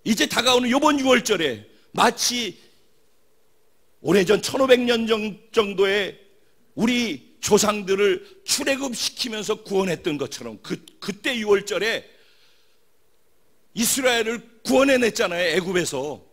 이제 다가오는 요번 6월절에 마치 오래전 1500년 정도의 우리 조상들을 출애굽시키면서 구원했던 것처럼 그때 6월절에 이스라엘을 구원해냈잖아요. 애굽에서.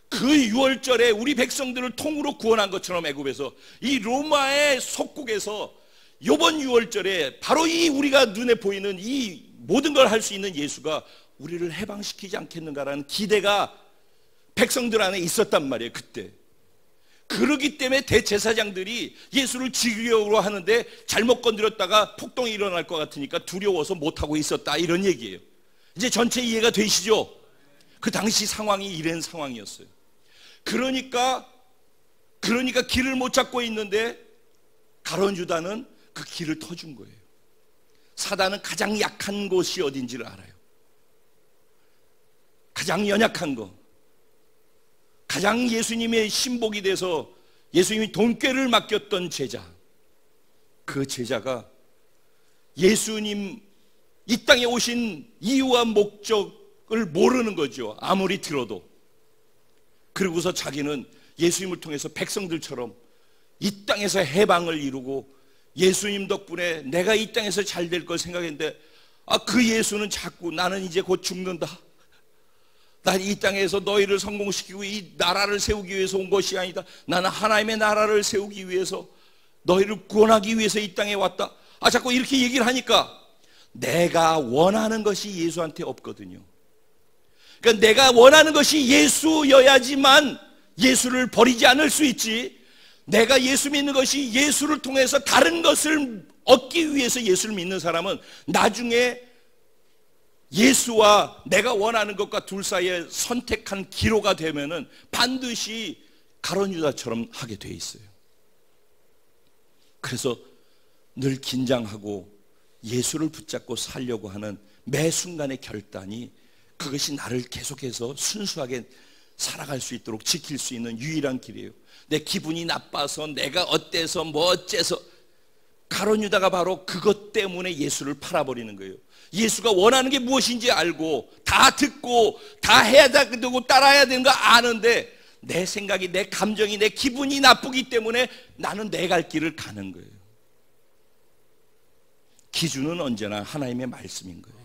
그 6월절에 우리 백성들을 통으로 구원한 것처럼 애굽에서 이 로마의 속국에서 이번 6월절에 바로 이 우리가 눈에 보이는 이 모든 걸 할 수 있는 예수가 우리를 해방시키지 않겠는가라는 기대가 백성들 안에 있었단 말이에요. 그때. 그러기 때문에 대제사장들이 예수를 죽이려고 하는데 잘못 건드렸다가 폭동이 일어날 것 같으니까 두려워서 못하고 있었다 이런 얘기예요. 이제 전체 이해가 되시죠? 그 당시 상황이 이런 상황이었어요. 그러니까 길을 못 찾고 있는데 가룟 유다는 그 길을 터준 거예요. 사단은 가장 약한 곳이 어딘지를 알아요. 가장 연약한 거, 가장 예수님의 신복이 돼서 예수님이 돈꾀를 맡겼던 제자, 그 제자가 예수님 이 땅에 오신 이유와 목적을 모르는 거죠. 아무리 들어도. 그러고서 자기는 예수님을 통해서 백성들처럼 이 땅에서 해방을 이루고 예수님 덕분에 내가 이 땅에서 잘 될 걸 생각했는데 그 예수는 자꾸 나는 이제 곧 죽는다. 난 이 땅에서 너희를 성공시키고 이 나라를 세우기 위해서 온 것이 아니다. 나는 하나님의 나라를 세우기 위해서 너희를 구원하기 위해서 이 땅에 왔다. 자꾸 이렇게 얘기를 하니까 내가 원하는 것이 예수한테 없거든요. 그러니까 내가 원하는 것이 예수여야지만 예수를 버리지 않을 수 있지, 내가 예수 믿는 것이 예수를 통해서 다른 것을 얻기 위해서 예수를 믿는 사람은 나중에 예수와 내가 원하는 것과 둘 사이에 선택한 기로가 되면은 반드시 가룟 유다처럼 하게 돼 있어요. 그래서 늘 긴장하고 예수를 붙잡고 살려고 하는 매 순간의 결단이, 그것이 나를 계속해서 순수하게 살아갈 수 있도록 지킬 수 있는 유일한 길이에요. 내 기분이 나빠서, 내가 어때서, 뭐 어째서, 가룟 유다가 바로 그것 때문에 예수를 팔아버리는 거예요. 예수가 원하는 게 무엇인지 알고 다 듣고 다 해야 되고 따라야 되는 거 아는데 내 생각이, 내 감정이, 내 기분이 나쁘기 때문에 나는 내 갈 길을 가는 거예요. 기준은 언제나 하나님의 말씀인 거예요.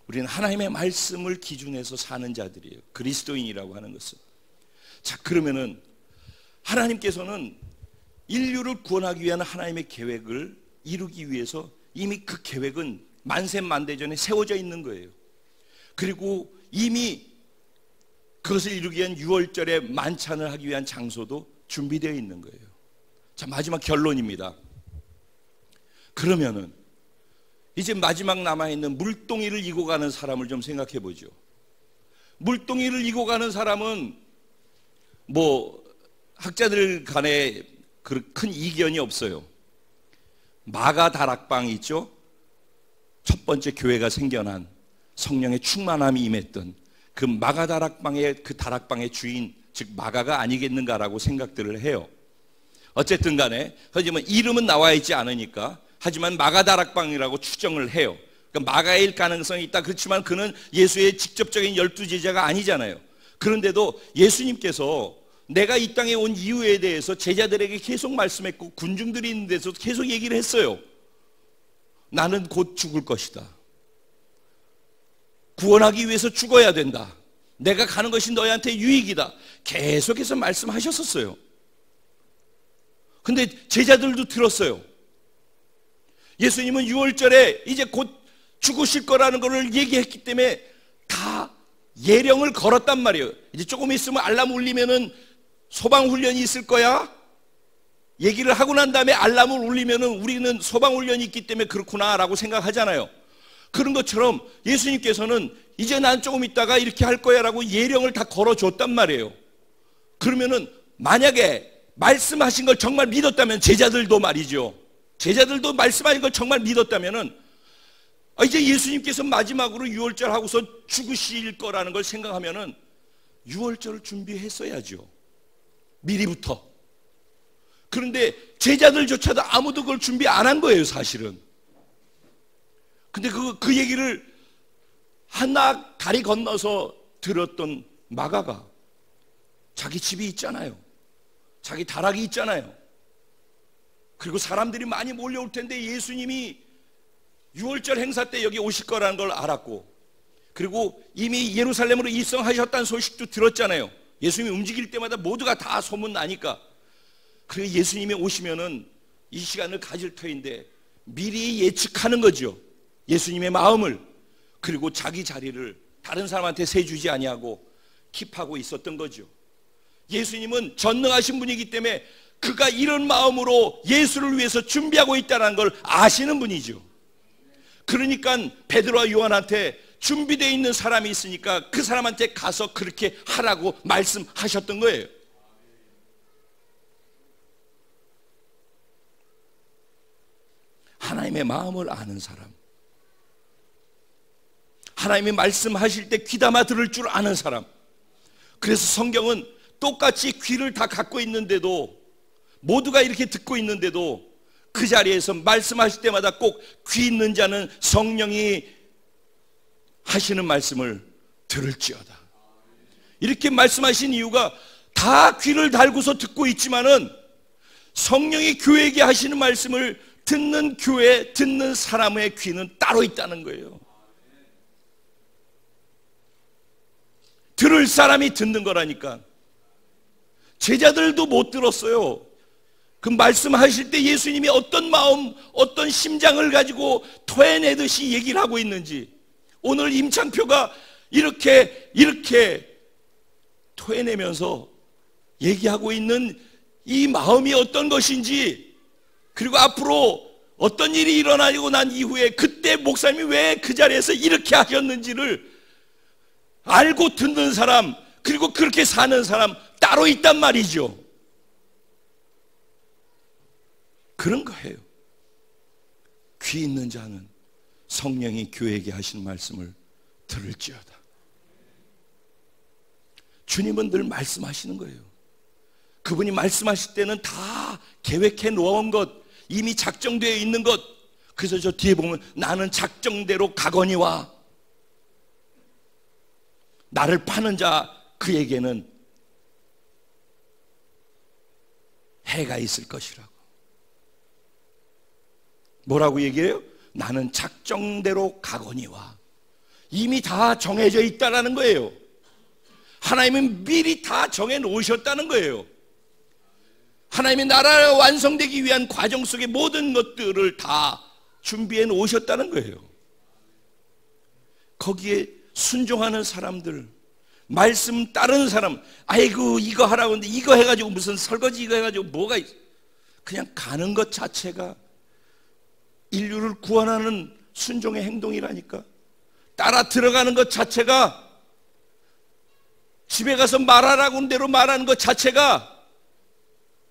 우리는 하나님의 말씀을 기준해서 사는 자들이에요. 그리스도인이라고 하는 것은. 자, 그러면은 하나님께서는 인류를 구원하기 위한 하나님의 계획을 이루기 위해서 이미 그 계획은 만세만대전에 세워져 있는 거예요. 그리고 이미 그것을 이루기 위한 6월절에 만찬을 하기 위한 장소도 준비되어 있는 거예요. 자, 마지막 결론입니다. 그러면은 이제 마지막 남아있는 물동이를 이고 가는 사람을 좀 생각해 보죠. 물동이를 이고 가는 사람은 뭐 학자들 간에 큰 이견이 없어요. 마가 다락방이 있죠. 첫 번째 교회가 생겨난, 성령의 충만함이 임했던 그 마가 다락방의, 그 다락방의 주인, 즉 마가가 아니겠는가라고 생각들을 해요. 어쨌든 간에 하지만 이름은 나와 있지 않으니까, 하지만 마가 다락방이라고 추정을 해요. 그러니까 마가일 가능성이 있다. 그렇지만 그는 예수의 직접적인 12제자가 아니잖아요. 그런데도 예수님께서 내가 이 땅에 온 이유에 대해서 제자들에게 계속 말씀했고 군중들이 있는 데서 계속 얘기를 했어요. 나는 곧 죽을 것이다. 구원하기 위해서 죽어야 된다. 내가 가는 것이 너희한테 유익이다. 계속해서 말씀하셨었어요. 근데 제자들도 들었어요. 예수님은 6월절에 이제 곧 죽으실 거라는 것을 얘기했기 때문에 다 예령을 걸었단 말이에요. 이제 조금 있으면 알람 울리면은 소방훈련이 있을 거야. 얘기를 하고 난 다음에 알람을 울리면은 우리는 소방훈련이 있기 때문에 그렇구나 라고 생각하잖아요. 그런 것처럼 예수님께서는 이제 난 조금 있다가 이렇게 할 거야 라고 예령을 다 걸어줬단 말이에요. 그러면은 만약에 말씀하신 걸 정말 믿었다면, 제자들도 말이죠, 제자들도 말씀하신 걸 정말 믿었다면은 이제 예수님께서 마지막으로 6월절 하고서 죽으실 거라는 걸 생각하면은 6월절을 준비했어야죠, 미리부터. 그런데 제자들조차도 아무도 그걸 준비 안 한 거예요, 사실은. 근데 그 얘기를 하나 다리 건너서 들었던 마가가, 자기 집이 있잖아요, 자기 다락이 있잖아요. 그리고 사람들이 많이 몰려올 텐데 예수님이 6월절 행사 때 여기 오실 거라는 걸 알았고, 그리고 이미 예루살렘으로 입성하셨다는 소식도 들었잖아요. 예수님이 움직일 때마다 모두가 다 소문나니까. 그리고 예수님이 오시면은 이 시간을 가질 터인데 미리 예측하는 거죠, 예수님의 마음을. 그리고 자기 자리를 다른 사람한테 세주지 아니하고 킵하고 있었던 거죠. 예수님은 전능하신 분이기 때문에 그가 이런 마음으로 예수를 위해서 준비하고 있다는 걸 아시는 분이죠. 그러니까 베드로와 요한한테 준비되어 있는 사람이 있으니까 그 사람한테 가서 그렇게 하라고 말씀하셨던 거예요. 하나님의 마음을 아는 사람, 하나님이 말씀하실 때 귀담아 들을 줄 아는 사람. 그래서 성경은 똑같이 귀를 다 갖고 있는데도, 모두가 이렇게 듣고 있는데도 그 자리에서 말씀하실 때마다 꼭 귀 있는 자는 성령이 하시는 말씀을 들을지어다, 이렇게 말씀하신 이유가 다 귀를 달고서 듣고 있지만은 성령이 교회에게 하시는 말씀을 듣는 교회, 듣는 사람의 귀는 따로 있다는 거예요. 들을 사람이 듣는 거라니까. 제자들도 못 들었어요. 그 말씀하실 때 예수님이 어떤 마음, 어떤 심장을 가지고 토해내듯이 얘기를 하고 있는지, 오늘 임창표가 이렇게 토해내면서 얘기하고 있는 이 마음이 어떤 것인지, 그리고 앞으로 어떤 일이 일어나고 난 이후에 그때 목사님이 왜 그 자리에서 이렇게 하셨는지를 알고 듣는 사람, 그리고 그렇게 사는 사람 따로 있단 말이죠. 그런 거예요. 귀 있는 자는 성령이 교회에게 하신 말씀을 들을지어다. 주님은 늘 말씀하시는 거예요. 그분이 말씀하실 때는 다 계획해 놓은 것, 이미 작정되어 있는 것. 그래서 저 뒤에 보면 나는 작정대로 가거니와, 나를 파는 자 그에게는 해가 있을 것이라고. 뭐라고 얘기해요? 나는 작정대로 가거니와. 이미 다 정해져 있다라는 거예요. 하나님은 미리 다 정해 놓으셨다는 거예요. 하나님의 나라가 완성되기 위한 과정 속의 모든 것들을 다 준비해 놓으셨다는 거예요. 거기에 순종하는 사람들, 말씀 따르는 사람, 아이고 이거 하라고 하는데 이거 해가지고 무슨 설거지 이거 해가지고 뭐가 있어. 그냥 가는 것 자체가 인류를 구원하는 순종의 행동이라니까. 따라 들어가는 것 자체가, 집에 가서 말하라고 하는 대로 말하는 것 자체가,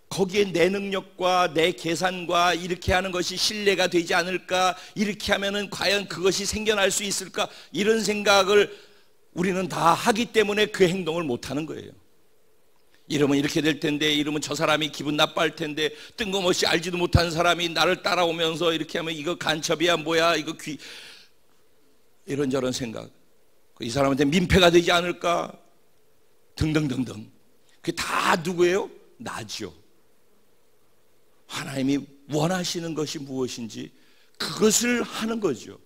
거기에 내 능력과 내 계산과 이렇게 하는 것이 신뢰가 되지 않을까, 이렇게 하면은 과연 그것이 생겨날 수 있을까, 이런 생각을 우리는 다 하기 때문에 그 행동을 못하는 거예요. 이러면 이렇게 될 텐데, 이러면 저 사람이 기분 나빠할 텐데, 뜬금없이 알지도 못하는 사람이 나를 따라오면서 이렇게 하면 이거 간첩이야 뭐야, 이거 이런저런 생각, 이 사람한테 민폐가 되지 않을까 등등등등. 그게 다 누구예요? 나죠. 하나님이 원하시는 것이 무엇인지 그것을 하는 거죠.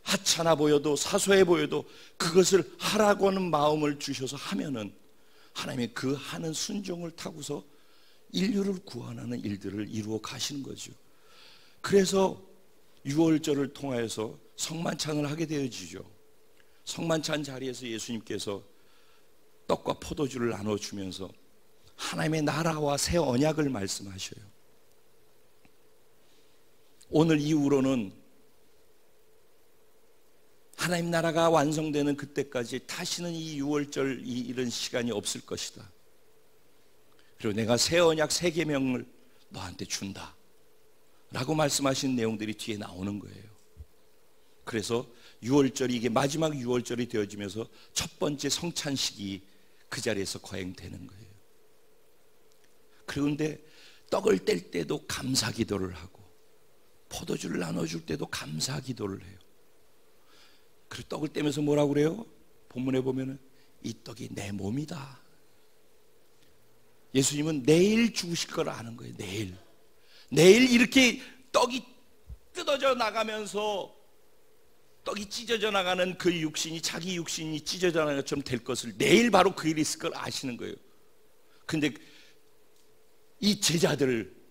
하찮아 보여도 사소해 보여도 그것을 하라고 하는 마음을 주셔서 하면은 하나님이 그 하는 순종을 타고서 인류를 구원하는 일들을 이루어 가시는 거죠. 그래서 유월절을 통하여서 성만찬을 하게 되어지죠. 성만찬 자리에서 예수님께서 떡과 포도주를 나눠주면서 하나님의 나라와 새 언약을 말씀하셔요. 오늘 이후로는 하나님 나라가 완성되는 그때까지 다시는 이 유월절 이런 시간이 없을 것이다. 그리고 내가 새 언약 새 계명을 너한테 준다 라고 말씀하신 내용들이 뒤에 나오는 거예요. 그래서 유월절이 이게 마지막 유월절이 되어지면서 첫 번째 성찬식이 그 자리에서 거행되는 거예요. 그런데 떡을 뗄 때도 감사 기도를 하고 포도주를 나눠줄 때도 감사 기도를 해요. 그리고 떡을 떼면서 뭐라고 그래요? 본문에 보면은 이 떡이 내 몸이다. 예수님은 내일 죽으실 걸 아는 거예요. 내일 이렇게 떡이 뜯어져 나가면서 떡이 찢어져 나가는 그 육신이 자기 육신이 찢어져 나가는 것처럼 될 것을 내일 바로 그 일이 있을 걸 아시는 거예요. 근데 이 제자들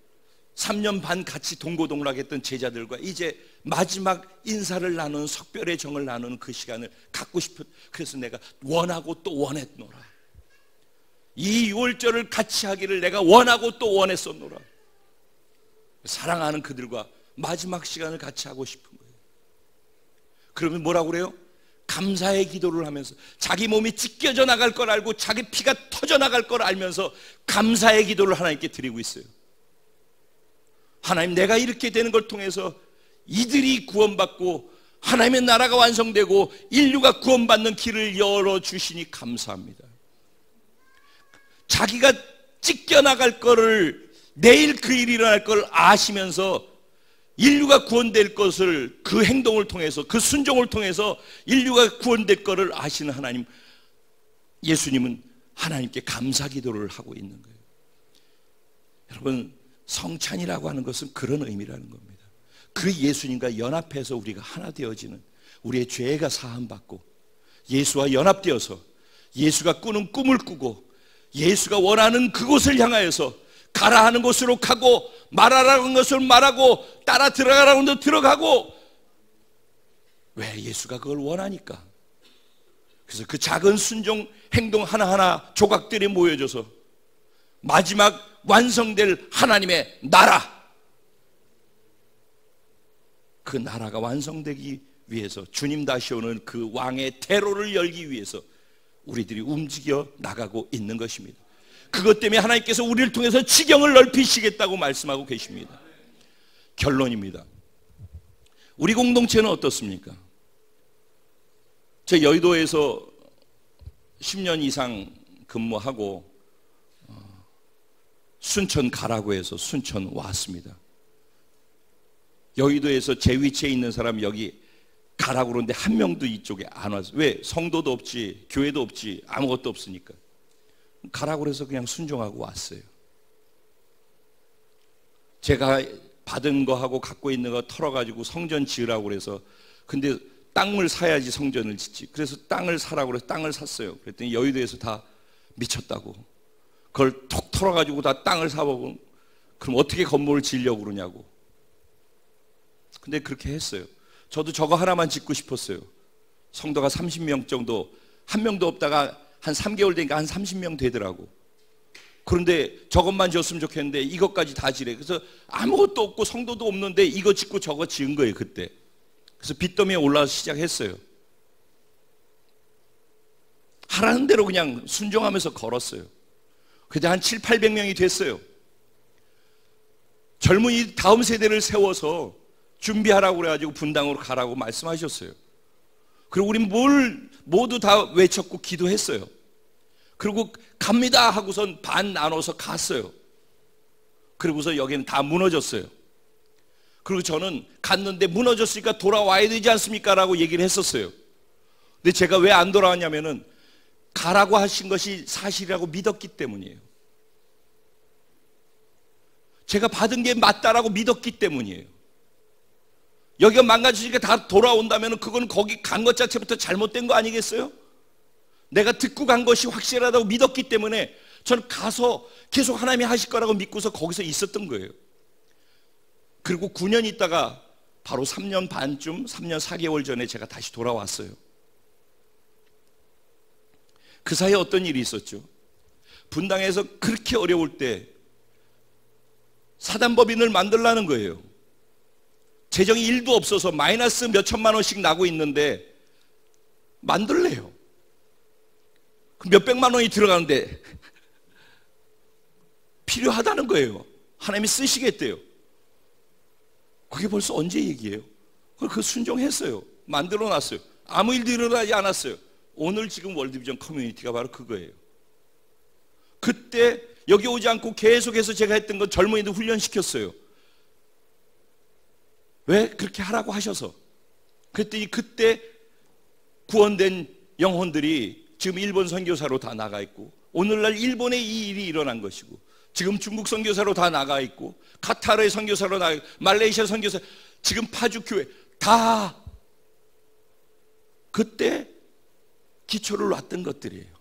3년 반 같이 동고동락했던 제자들과 이제 마지막 인사를 나누는 석별의 정을 나누는 그 시간을 갖고 싶어. 그래서 내가 원하고 또 원했노라. 이 유월절을 같이 하기를 내가 원하고 또 원했었노라. 사랑하는 그들과 마지막 시간을 같이 하고 싶은 거예요. 그러면 뭐라고 그래요? 감사의 기도를 하면서 자기 몸이 찢겨져 나갈 걸 알고 자기 피가 터져 나갈 걸 알면서 감사의 기도를 하나님께 드리고 있어요. 하나님, 내가 이렇게 되는 걸 통해서 이들이 구원받고 하나님의 나라가 완성되고 인류가 구원받는 길을 열어주시니 감사합니다. 자기가 찢겨나갈 거를, 내일 그 일이 일어날 걸 아시면서 인류가 구원될 것을 그 행동을 통해서, 그 순종을 통해서 인류가 구원될 거를 아시는 하나님, 예수님은 하나님께 감사 기도를 하고 있는 거예요. 여러분, 성찬이라고 하는 것은 그런 의미라는 겁니다. 그 예수님과 연합해서 우리가 하나 되어지는, 우리의 죄가 사함받고 예수와 연합되어서 예수가 꾸는 꿈을 꾸고 예수가 원하는 그곳을 향하여서 가라 하는 곳으로 가고 말하라는 것을 말하고 따라 들어가라는 곳으로 들어가고. 왜? 예수가 그걸 원하니까. 그래서 그 작은 순종 행동 하나하나 조각들이 모여져서 마지막 완성될 하나님의 나라, 그 나라가 완성되기 위해서 주님 다시 오는 그 왕의 대로를 열기 위해서 우리들이 움직여 나가고 있는 것입니다. 그것 때문에 하나님께서 우리를 통해서 지경을 넓히시겠다고 말씀하고 계십니다. 결론입니다. 우리 공동체는 어떻습니까? 제 여의도에서 10년 이상 근무하고 순천 가라고 해서 순천 왔습니다. 여의도에서 제 위치에 있는 사람 여기 가라고 그러는데 한 명도 이쪽에 안 왔어요. 왜? 성도도 없지, 교회도 없지, 아무것도 없으니까. 가라고 그래서 그냥 순종하고 왔어요. 제가 받은 거하고 갖고 있는 거 털어가지고 성전 지으라고 그래서, 근데 땅을 사야지 성전을 짓지. 그래서 땅을 사라고 그래서 땅을 샀어요. 그랬더니 여의도에서 다 미쳤다고. 그걸 톡 털어가지고 다 땅을 사보고 그럼 어떻게 건물을 지으려고 그러냐고. 근데 그렇게 했어요. 저도 저거 하나만 짓고 싶었어요. 성도가 30명 정도, 한 명도 없다가 한 3개월 되니까 한 30명 되더라고. 그런데 저것만 지었으면 좋겠는데 이것까지 다 지래. 그래서 아무것도 없고 성도도 없는데 이거 짓고 저거 지은 거예요, 그때. 그래서 빚더미에 올라와서 시작했어요. 하라는 대로 그냥 순종하면서 걸었어요. 그때 한 7, 800명이 됐어요. 젊은이 다음 세대를 세워서 준비하라고 그래가지고 분당으로 가라고 말씀하셨어요. 그리고 우린 모두 다 외쳤고 기도했어요. 그리고 갑니다 하고선 반 나눠서 갔어요. 그리고서 여기는 다 무너졌어요. 그리고 저는 갔는데 무너졌으니까 돌아와야 되지 않습니까? 라고 얘기를 했었어요. 근데 제가 왜 안 돌아왔냐면은 가라고 하신 것이 사실이라고 믿었기 때문이에요. 제가 받은 게 맞다라고 믿었기 때문이에요. 여기가 망가지니까 다 돌아온다면 그건 거기 간 것 자체부터 잘못된 거 아니겠어요? 내가 듣고 간 것이 확실하다고 믿었기 때문에 저는 가서 계속 하나님이 하실 거라고 믿고서 거기서 있었던 거예요. 그리고 9년 있다가 바로 3년 반쯤, 3년 4개월 전에 제가 다시 돌아왔어요. 그 사이에 어떤 일이 있었죠? 분당에서 그렇게 어려울 때 사단법인을 만들라는 거예요. 재정이 1도 없어서 마이너스 몇 천만 원씩 나고 있는데 만들래요. 몇 백만 원이 들어가는데 필요하다는 거예요. 하나님이 쓰시겠대요. 그게 벌써 언제 얘기예요? 그 순종했어요. 만들어 놨어요. 아무 일도 일어나지 않았어요. 오늘 지금 월드비전 커뮤니티가 바로 그거예요. 그때 여기 오지 않고 계속해서 제가 했던 건 젊은이들 훈련시켰어요. 왜? 그렇게 하라고 하셔서. 그랬더니 그때 구원된 영혼들이 지금 일본 선교사로 다 나가 있고, 오늘날 일본에 이 일이 일어난 것이고, 지금 중국 선교사로 다 나가 있고, 카타르의 선교사로 나가 있고, 말레이시아 선교사, 지금 파주교회 다 그때 기초를 놨던 것들이에요.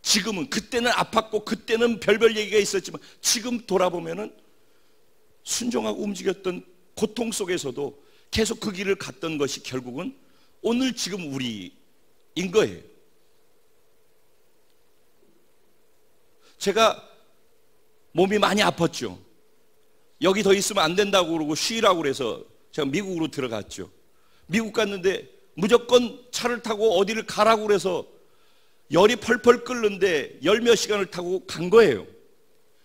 지금은, 그때는 아팠고 그때는 별별 얘기가 있었지만 지금 돌아보면은 순종하고 움직였던 고통 속에서도 계속 그 길을 갔던 것이 결국은 오늘 지금 우리인 거예요. 제가 몸이 많이 아팠죠. 여기 더 있으면 안 된다고 그러고 쉬라고 그래서 제가 미국으로 들어갔죠. 미국 갔는데 무조건 차를 타고 어디를 가라고 그래서 열이 펄펄 끓는데 열 몇 시간을 타고 간 거예요.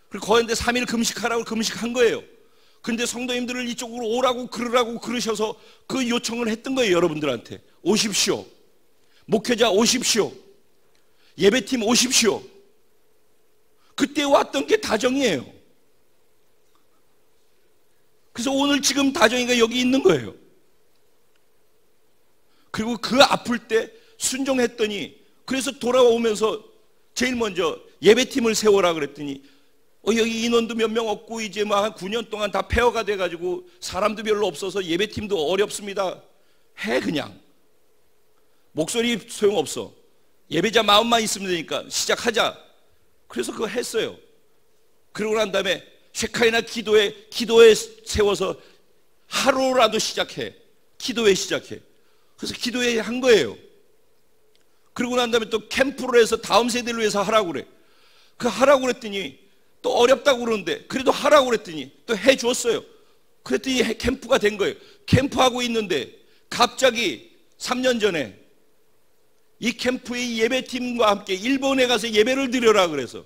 그리고 거기에 3일 금식하라고 금식한 거예요. 근데 성도님들을 이쪽으로 오라고 그러라고 그러셔서 그 요청을 했던 거예요. 여러분들한테 오십시오. 목회자 오십시오. 예배팀 오십시오. 그때 왔던 게 다정이에요. 그래서 오늘 지금 다정이가 여기 있는 거예요. 그리고 그 아플 때 순종했더니, 그래서 돌아오면서 제일 먼저 예배팀을 세워라 그랬더니 여기 인원도 몇 명 없고 이제 막 한 9년 동안 다 폐허가 돼가지고 사람도 별로 없어서 예배팀도 어렵습니다. 해 그냥. 목소리 소용없어. 예배자 마음만 있으면 되니까 시작하자. 그래서 그거 했어요. 그러고 난 다음에 쉐카이나 기도에 세워서 하루라도 시작해. 기도회 시작해. 그래서 기도회 한 거예요. 그러고 난 다음에 또 캠프를 해서 다음 세대를 위해서 하라고 그래. 그 하라고 그랬더니 또 어렵다고 그러는데 그래도 하라고 그랬더니 또 해줬어요. 그랬더니 캠프가 된 거예요. 캠프하고 있는데 갑자기 3년 전에 이 캠프의 예배팀과 함께 일본에 가서 예배를 드려라 그래서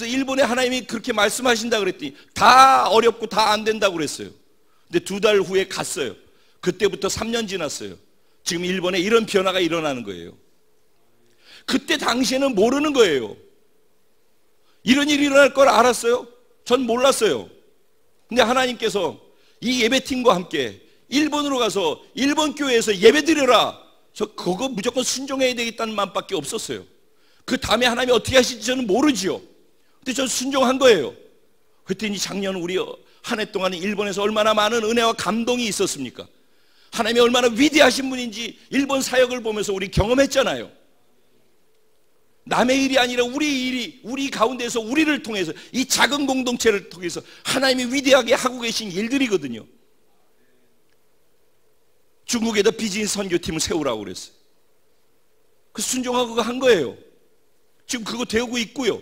일본에 하나님이 그렇게 말씀하신다 그랬더니 다 어렵고 다 안 된다고 그랬어요. 근데 2달 후에 갔어요. 그때부터 3년 지났어요. 지금 일본에 이런 변화가 일어나는 거예요. 그때 당시에는 모르는 거예요. 이런 일이 일어날 걸 알았어요? 전 몰랐어요. 근데 하나님께서 이 예배팀과 함께 일본으로 가서 일본 교회에서 예배 드려라. 저 그거 무조건 순종해야 되겠다는 마음밖에 없었어요. 그 다음에 하나님이 어떻게 하실지 저는 모르지요. 근데 저는 순종한 거예요. 그랬더니 작년 우리 한 해 동안 일본에서 얼마나 많은 은혜와 감동이 있었습니까? 하나님이 얼마나 위대하신 분인지 일본 사역을 보면서 우리 경험했잖아요. 남의 일이 아니라 우리 일이 우리 가운데서 우리를 통해서 이 작은 공동체를 통해서 하나님이 위대하게 하고 계신 일들이거든요. 중국에다 비즈니스 선교팀을 세우라고 그랬어요. 그 순종하고 한 거예요. 지금 그거 되고 있고요.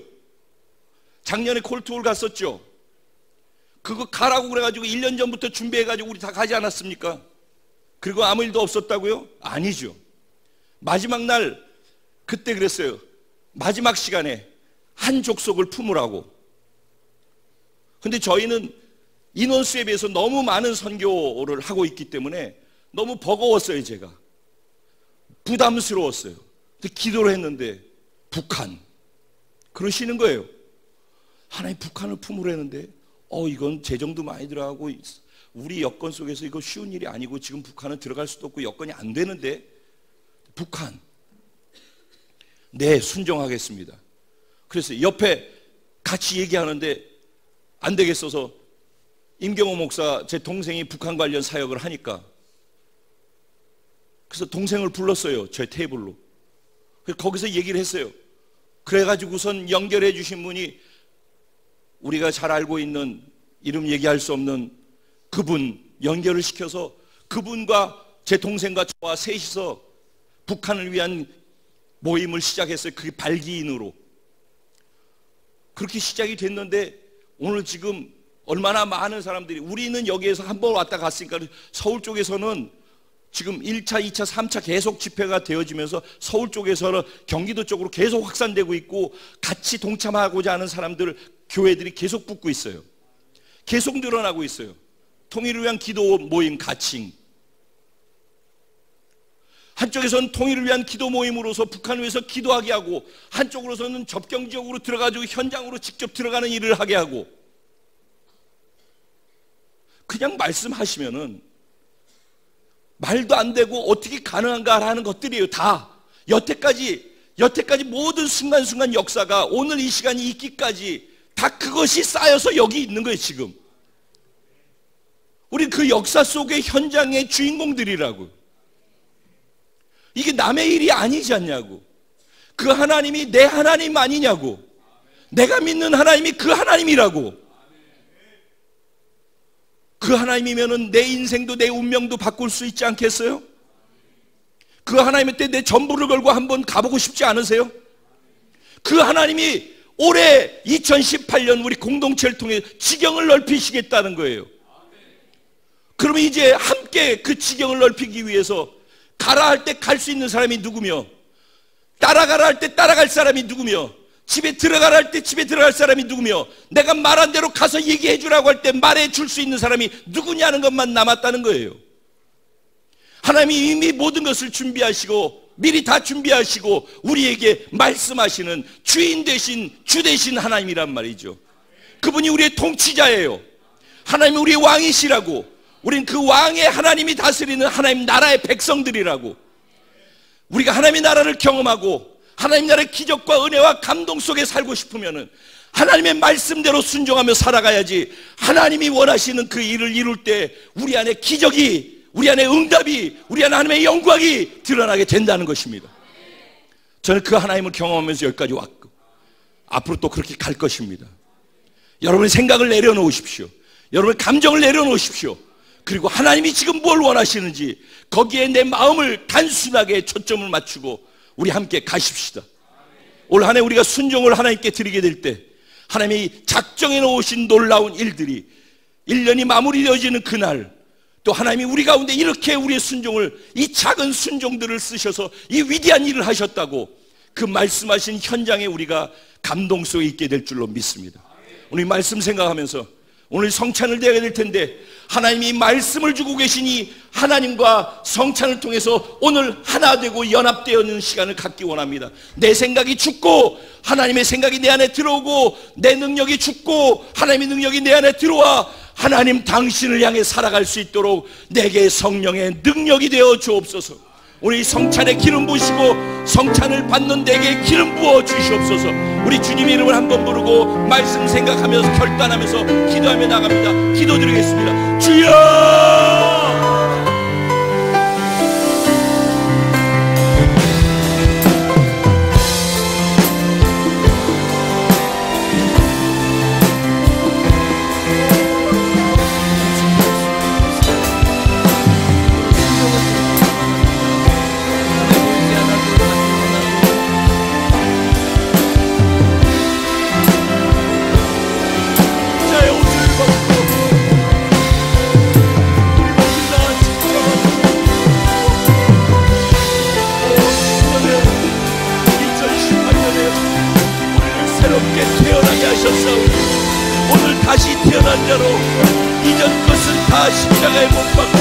작년에 콜투올 갔었죠. 그거 가라고 그래가지고 1년 전부터 준비해가지고 우리 다 가지 않았습니까? 그리고 아무 일도 없었다고요? 아니죠. 마지막 날 그때 그랬어요. 마지막 시간에 한 족속을 품으라고. 근데 저희는 인원수에 비해서 너무 많은 선교를 하고 있기 때문에 너무 버거웠어요. 제가 부담스러웠어요. 근데 기도를 했는데 북한 그러시는 거예요. 하나님 북한을 품으려 했는데 이건 재정도 많이 들어가고 우리 여건 속에서 이거 쉬운 일이 아니고 지금 북한은 들어갈 수도 없고 여건이 안 되는데 북한 네 순종하겠습니다. 그래서 옆에 같이 얘기하는데 안 되겠어서 임경호 목사 제 동생이 북한 관련 사역을 하니까 그래서 동생을 불렀어요. 제 테이블로. 거기서 얘기를 했어요. 그래가지고선 연결해 주신 분이 우리가 잘 알고 있는 이름 얘기할 수 없는 그분 연결을 시켜서 그분과 제 동생과 저와 셋이서 북한을 위한 모임을 시작했어요. 그게 발기인으로. 그렇게 시작이 됐는데 오늘 지금 얼마나 많은 사람들이 우리는 여기에서 한 번 왔다 갔으니까 서울 쪽에서는 지금 1차, 2차, 3차 계속 집회가 되어지면서 서울 쪽에서는 경기도 쪽으로 계속 확산되고 있고 같이 동참하고자 하는 사람들 교회들이 계속 붙고 있어요. 계속 늘어나고 있어요. 통일을 위한 기도 모임 가칭. 한쪽에서는 통일을 위한 기도 모임으로서 북한을 위해서 기도하게 하고 한쪽으로서는 접경 지역으로 들어가지고 현장으로 직접 들어가는 일을 하게 하고 그냥 말씀하시면은 말도 안 되고 어떻게 가능한가 하는 것들이에요. 다 여태까지 모든 순간순간 역사가 오늘 이 시간이 있기까지 다 그것이 쌓여서 여기 있는 거예요. 지금 우리 그 역사 속의 현장의 주인공들이라고. 이게 남의 일이 아니지 않냐고. 그 하나님이 내 하나님 아니냐고. 내가 믿는 하나님이 그 하나님이라고. 그 하나님이면은 내 인생도 내 운명도 바꿀 수 있지 않겠어요? 그 하나님한테 내 전부를 걸고 한번 가보고 싶지 않으세요? 그 하나님이 올해 2018년 우리 공동체를 통해 지경을 넓히시겠다는 거예요. 그러면 이제 함께 그 지경을 넓히기 위해서 가라 할 때 갈 수 있는 사람이 누구며 따라가라 할 때 따라갈 사람이 누구며 집에 들어가라 할 때 집에 들어갈 사람이 누구며 내가 말한 대로 가서 얘기해 주라고 할 때 말해 줄 수 있는 사람이 누구냐는 것만 남았다는 거예요. 하나님이 이미 모든 것을 준비하시고 미리 다 준비하시고 우리에게 말씀하시는 주인 되신 주 되신 하나님이란 말이죠. 그분이 우리의 통치자예요. 하나님이 우리의 왕이시라고. 우린 그 왕의 하나님이 다스리는 하나님 나라의 백성들이라고. 우리가 하나님의 나라를 경험하고 하나님 나라의 기적과 은혜와 감동 속에 살고 싶으면은 하나님의 말씀대로 순종하며 살아가야지. 하나님이 원하시는 그 일을 이룰 때 우리 안에 기적이, 우리 안에 응답이, 우리 안에 하나님의 영광이 드러나게 된다는 것입니다. 저는 그 하나님을 경험하면서 여기까지 왔고 앞으로 또 그렇게 갈 것입니다. 여러분의 생각을 내려놓으십시오. 여러분의 감정을 내려놓으십시오. 그리고 하나님이 지금 뭘 원하시는지 거기에 내 마음을 단순하게 초점을 맞추고 우리 함께 가십시다. 올 한 해 우리가 순종을 하나님께 드리게 될 때 하나님이 작정해 놓으신 놀라운 일들이 1년이 마무리되어지는 그날, 또 하나님이 우리 가운데 이렇게 우리의 순종을, 이 작은 순종들을 쓰셔서 이 위대한 일을 하셨다고 그 말씀하신 현장에 우리가 감동 속에 있게 될 줄로 믿습니다. 오늘 이 말씀 생각하면서 오늘 성찬을 드려야 될 텐데, 하나님이 말씀을 주고 계시니 하나님과 성찬을 통해서 오늘 하나 되고 연합되어 있는 시간을 갖기 원합니다. 내 생각이 죽고 하나님의 생각이 내 안에 들어오고, 내 능력이 죽고 하나님의 능력이 내 안에 들어와 하나님 당신을 향해 살아갈 수 있도록 내게 성령의 능력이 되어 주옵소서. 우리 성찬에 기름 부으시고 성찬을 받는 내게 기름 부어 주시옵소서. 우리 주님 이름을 한번 부르고 말씀 생각하면서 결단하면서 기도하며 나갑니다. 기도드리겠습니다. 주여! 오늘 다시 태어난 자로, 이전 것은 다 십자가에 못 박고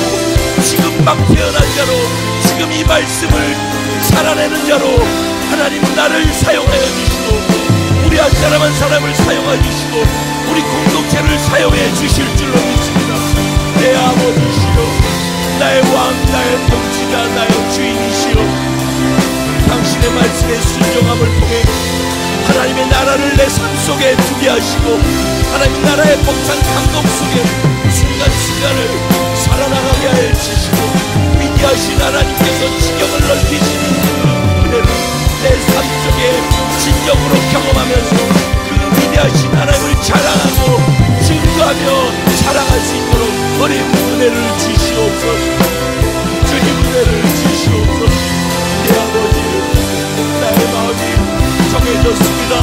지금 막 태어난 자로, 지금 이 말씀을 살아내는 자로 하나님 나를 사용하여 주시고, 우리 한 사람 한 사람을 사용하여 주시고 우리 공동체를 사용해 주실 줄로 믿습니다. 내 아버지시여, 나의 왕, 나의 통치자, 나의 주인이시여, 당신의 말씀에 순종함을 통해 하나님의 나라를 내 삶 속에 두게 하시고, 하나님의 나라의 벅찬 감동 속에 순간순간을 살아나가게 하여 주시고, 위대하신 하나님께서 지경을 넓히시는 그 은혜를 내 삶 속에 진정으로 경험하면서 그 위대하신 하나님을 자랑하고 증거하며 살아갈 수 있도록 어린 은혜를 주시옵소서. 주님 은혜를 주시옵소서. 내 아버지, 나의 마음이 정해졌습니다.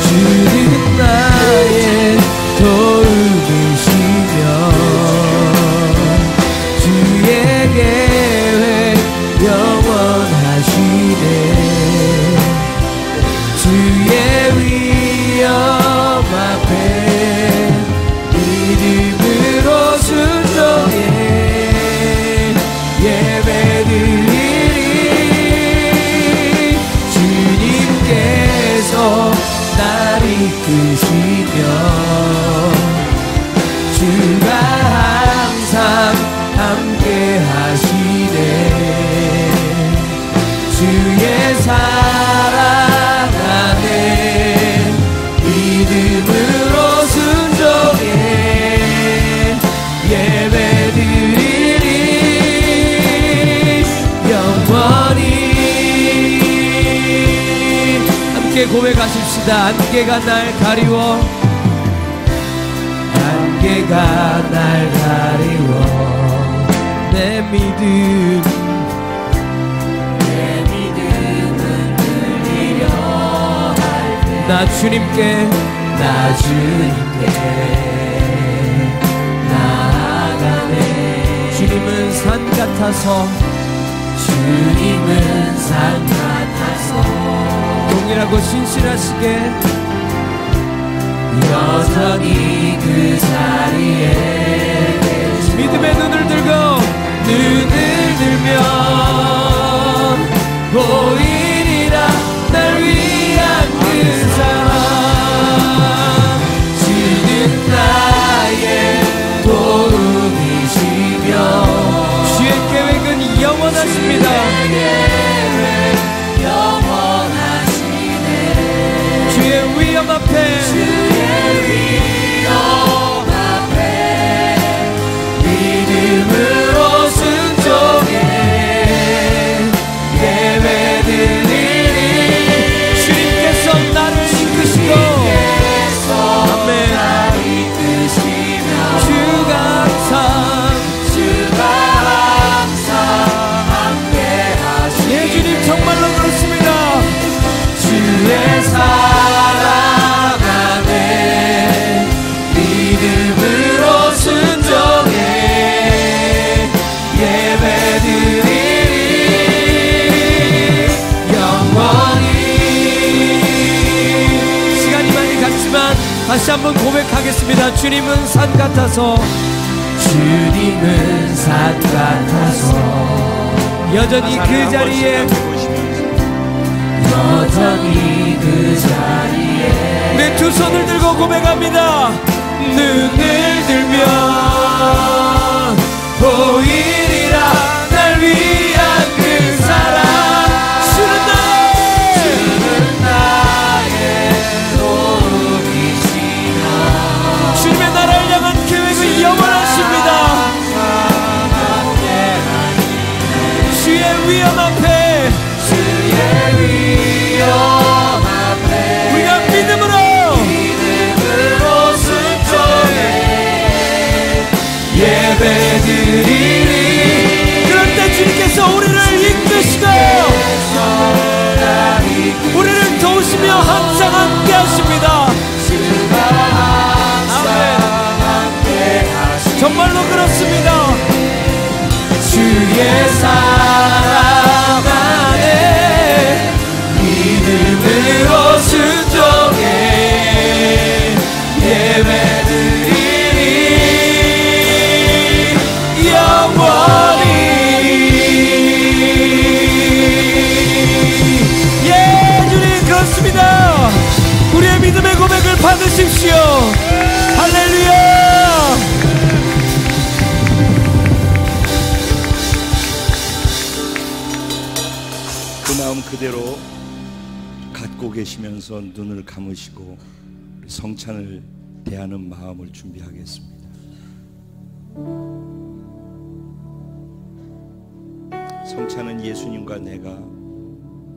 주는 나의 도움이시며 주의 계획 영원하시네. 주의 위엄 앞에 믿음으로 순종해 예배드리리. 날 이끄시며 주가 항상 함께 하시네. 주의 사랑 안에 믿음으로 순종해 예배드리리. 영원히 고백하십시다. 안개가 날 가리워, 안개가 날 가리워 내 믿음은 들리려 할 때 나 주님께 나아가네. 주님은 산 같아서, 주님은 산 같아서 동일하고 신실하시게 여전히 그 자리에 믿음의 눈을 들면 보이리라 날 위한 그 사랑. 주는 나의 도움이시며 주의 계획은 영원하십니다. 주의 위엄 앞에 다시 한번 고백하겠습니다. 주님은 산 같아서, 주님은 산 같아서 여전히 그 자리에, 여전히 그 자리에 내 두 손을 들고 고백합니다. 눈을 들면 보이리라 날 위한 그 사랑. 주는 나의 도움이시며 주님의 나라를 향한 계획은 영원하십니다. 주의 위엄 앞에, 우리가 믿음으로 예배드리리. 그럴 때 주님께서 우리를 이끄시고 우리를 도우시며 항상 함께 하십니다. 아멘. 정말로 그렇습니다. 주의 사랑 안에 믿음으로 순종해 예배드리리. 영원히. 예, 주님 그렇습니다. 우리의 믿음의 고백을 받으십시오. 할렐루야. 그 마음 그대로 갖고 계시면서 눈을 감으시고 우리 성찬을 대하는 마음을 준비하겠습니다. 성찬은 예수님과 내가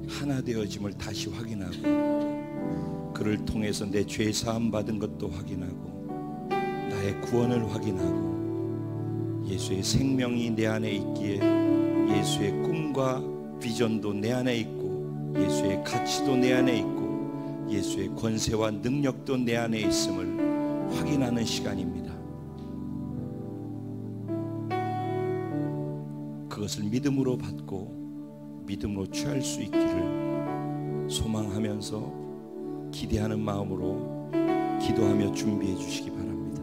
하나 되어짐을 다시 확인하고, 그를 통해서 내 죄 사함 받은 것도 확인하고, 나의 구원을 확인하고, 예수의 생명이 내 안에 있기에 예수의 꿈과 비전도 내 안에 있고, 예수의 가치도 내 안에 있고, 예수의 권세와 능력도 내 안에 있음을 확인하는 시간입니다. 그것을 믿음으로 받고 믿음으로 취할 수 있기를 소망하면서 기대하는 마음으로 기도하며 준비해 주시기 바랍니다.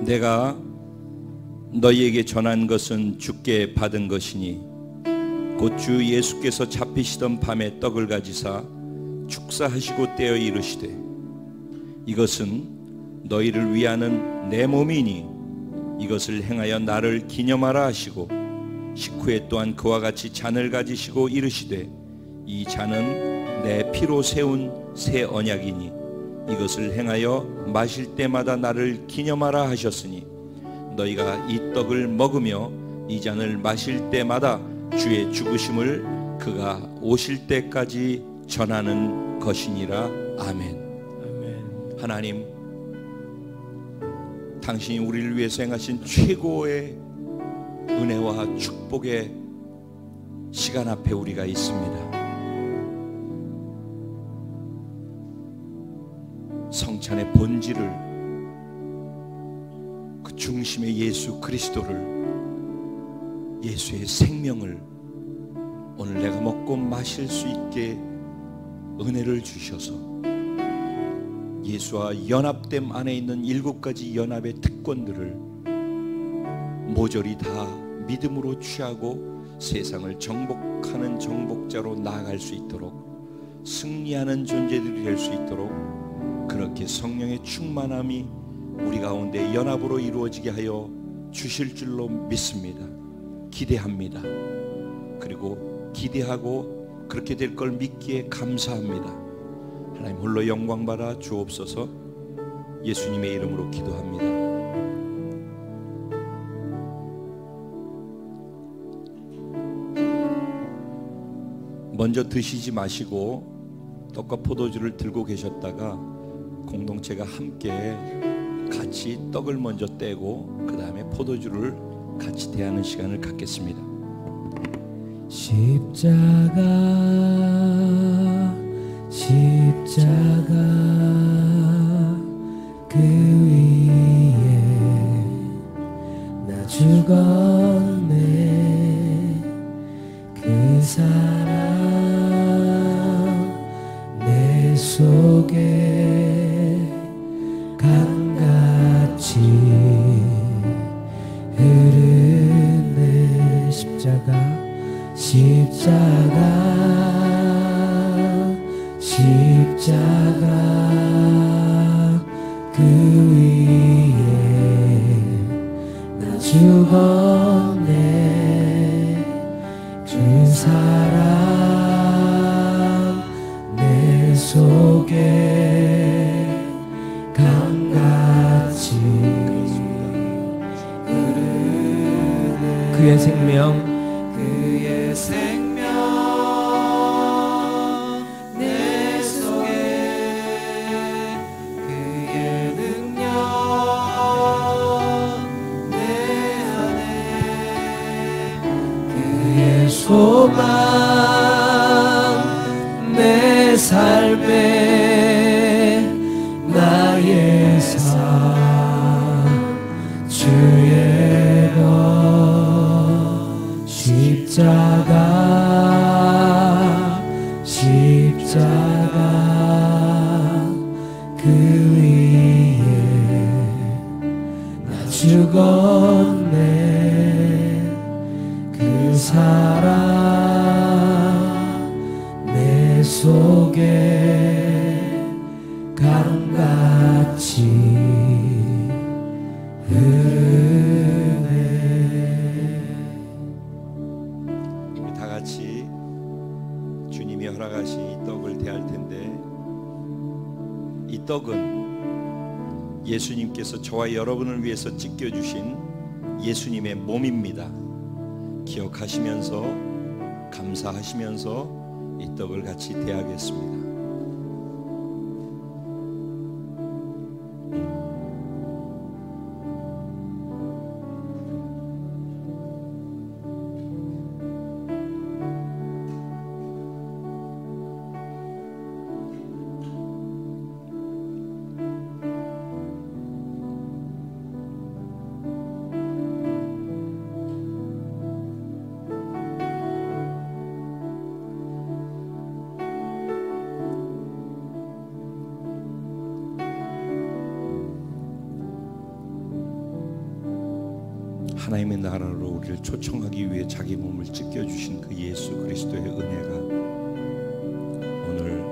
내가 너희에게 전한 것은 주께 받은 것이니 곧 주 예수께서 잡히시던 밤에 떡을 가지사 축사하시고 떼어 이르시되 이것은 너희를 위하는 내 몸이니 이것을 행하여 나를 기념하라 하시고 식후에 또한 그와 같이 잔을 가지시고 이르시되 이 잔은 내 피로 세운 새 언약이니 이것을 행하여 마실 때마다 나를 기념하라 하셨으니 너희가 이 떡을 먹으며 이 잔을 마실 때마다 주의 죽으심을 그가 오실 때까지 전하는 것이니라. 아멘. 하나님, 당신이 우리를 위해서 행하신 최고의 은혜와 축복의 시간 앞에 우리가 있습니다. 성찬의 본질을, 그 중심의 예수 그리스도를, 예수의 생명을 오늘 내가 먹고 마실 수 있게 은혜를 주셔서 예수와 연합됨 안에 있는 7가지 연합의 특권들을 모조리 다 믿음으로 취하고 세상을 정복하는 정복자로 나아갈 수 있도록, 승리하는 존재들이 될 수 있도록 그렇게 성령의 충만함이 우리 가운데 연합으로 이루어지게 하여 주실 줄로 믿습니다. 기대합니다. 그리고 기대하고 그렇게 될 걸 믿기에 감사합니다. 하나님 홀로 영광 받아 주옵소서. 예수님의 이름으로 기도합니다. 먼저 드시지 마시고 떡과 포도주를 들고 계셨다가 공동체가 함께 같이 떡을 먼저 떼고 그 다음에 포도주를 같이 대하는 시간을 갖겠습니다. 십자가 그 위에 나 죽었네. 그 사랑 강같이 흐르네. 십자가 그 위에 나 죽었네. 그 사랑 내 속에 강같이 흐르네. 그의 생명 내 속에 그의 능력 내 안에 그의 소망 내 삶에 나의 삶 주의 것 십자가 그 위에 나 죽었네. 그 사랑 내 속에 강같이 흐르네. 우리 다 같이 주님이 허락하신 이 떡을 대할 텐데, 이 떡은 예수님께서 저와 여러분을 위해서 찢겨주신 예수님의 몸입니다. 기억하시면서 감사하시면서 이 떡을 같이 대하겠습니다. 하나님의 나라로 우리를 초청하기 위해 자기 몸을 찢겨주신 그 예수 그리스도의 은혜가 오늘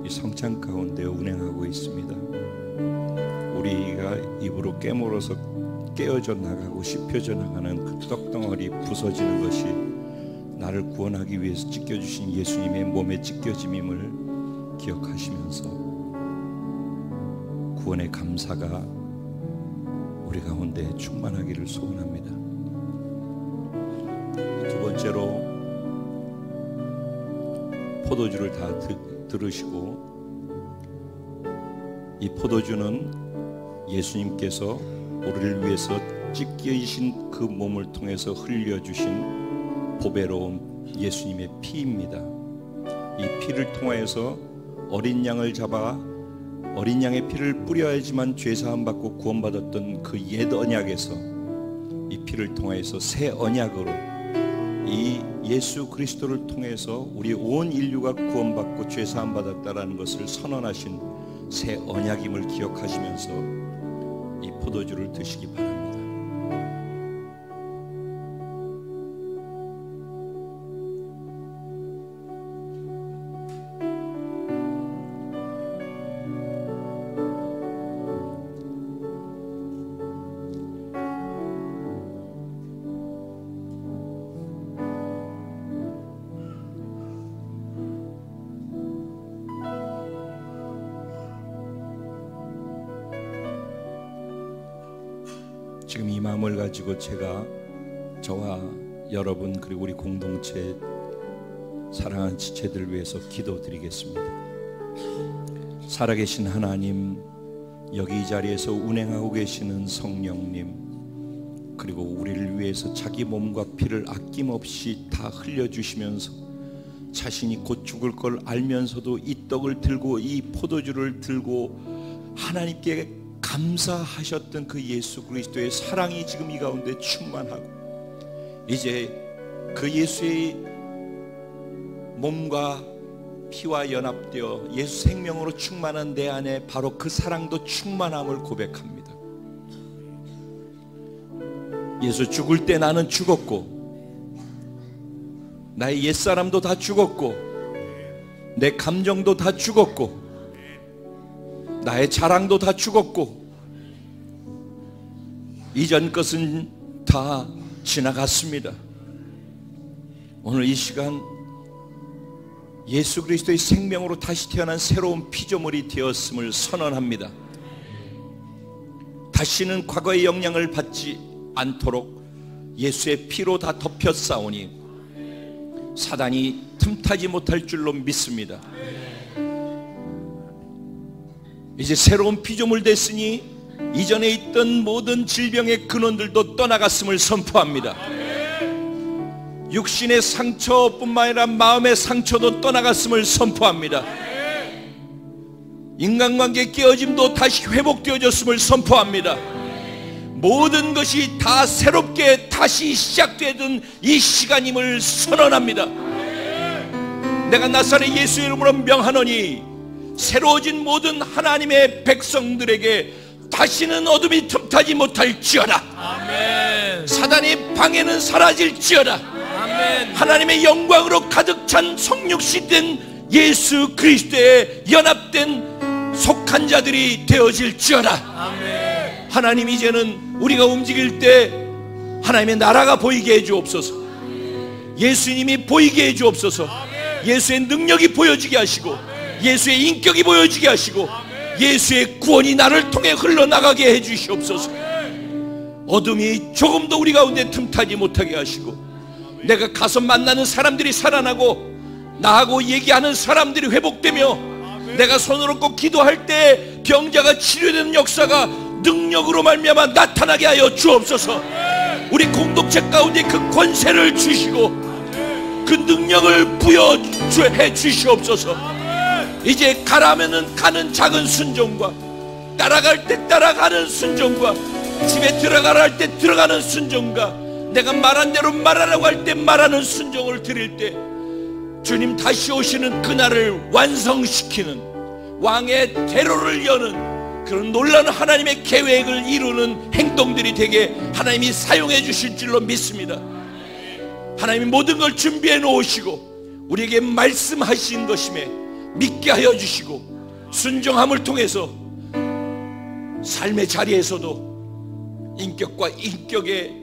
이 성찬 가운데 운행하고 있습니다. 우리가 입으로 깨물어서 깨어져 나가고 씹혀져 나가는 그 떡덩어리 부서지는 것이 나를 구원하기 위해서 찢겨주신 예수님의 몸의 찢겨짐임을 기억하시면서 구원의 감사가 우리 가운데 충만하기를 소원합니다. 두 번째로 포도주를 다 들으시고, 이 포도주는 예수님께서 우리를 위해서 찢겨지신 그 몸을 통해서 흘려주신 보배로운 예수님의 피입니다. 이 피를 통하여서 어린 양을 잡아 어린 양의 피를 뿌려야지만 죄사함 받고 구원받았던 그 옛 언약에서 이 피를 통해서 새 언약으로 이 예수 그리스도를 통해서 우리 온 인류가 구원받고 죄사함 받았다라는 것을 선언하신 새 언약임을 기억하시면서 이 포도주를 드시기 바랍니다. 지금 이 마음을 가지고 제가 저와 여러분 그리고 우리 공동체 사랑하는 지체들을 위해서 기도드리겠습니다. 살아계신 하나님, 여기 이 자리에서 운행하고 계시는 성령님, 그리고 우리를 위해서 자기 몸과 피를 아낌없이 다 흘려주시면서 자신이 곧 죽을 걸 알면서도 이 떡을 들고 이 포도주를 들고 하나님께 감사하셨던 그 예수 그리스도의 사랑이 지금 이 가운데 충만하고, 이제 그 예수의 몸과 피와 연합되어 예수 생명으로 충만한 내 안에 바로 그 사랑도 충만함을 고백합니다. 예수 죽을 때 나는 죽었고 나의 옛사람도 다 죽었고 내 감정도 다 죽었고 나의 자랑도 다 죽었고 이전 것은 다 지나갔습니다. 오늘 이 시간 예수 그리스도의 생명으로 다시 태어난 새로운 피조물이 되었음을 선언합니다. 다시는 과거의 영향을 받지 않도록 예수의 피로 다 덮였사오니 사단이 틈타지 못할 줄로 믿습니다. 이제 새로운 피조물 됐으니 이전에 있던 모든 질병의 근원들도 떠나갔음을 선포합니다. 육신의 상처뿐만 아니라 마음의 상처도 떠나갔음을 선포합니다. 인간관계 깨어짐도 다시 회복되어졌음을 선포합니다. 모든 것이 다 새롭게 다시 시작되던 이 시간임을 선언합니다. 내가 나사렛 예수의 이름으로 명하노니 새로워진 모든 하나님의 백성들에게 다시는 어둠이 틈타지 못할지어다. 아멘. 사단의 방해는 사라질지어다. 아멘. 하나님의 영광으로 가득 찬 성육시된 예수 그리스도에 연합된 속한 자들이 되어질지어다. 아멘. 하나님 이제는 우리가 움직일 때 하나님의 나라가 보이게 해주옵소서. 예수님이 보이게 해주옵소서. 예수의 능력이 보여지게 하시고 예수의 인격이 보여지게 하시고 예수의 구원이 나를 통해 흘러나가게 해주시옵소서. 어둠이 조금 더 우리 가운데 틈타지 못하게 하시고 내가 가서 만나는 사람들이 살아나고 나하고 얘기하는 사람들이 회복되며 내가 손을 얹고 기도할 때 병자가 치료되는 역사가 능력으로 말미암아 나타나게 하여 주옵소서. 우리 공동체 가운데 그 권세를 주시고 그 능력을 부여해 주시옵소서. 이제 가라면은 가는 작은 순종과 따라갈 때 따라가는 순종과 집에 들어가라 할 때 들어가는 순종과 내가 말한 대로 말하라고 할 때 말하는 순종을 드릴 때 주님 다시 오시는 그날을 완성시키는 왕의 대로를 여는 그런 놀라운 하나님의 계획을 이루는 행동들이 되게 하나님이 사용해 주실 줄로 믿습니다. 하나님이 모든 걸 준비해 놓으시고 우리에게 말씀하신 것임에 믿게 하여 주시고 순종함을 통해서 삶의 자리에서도 인격과 인격의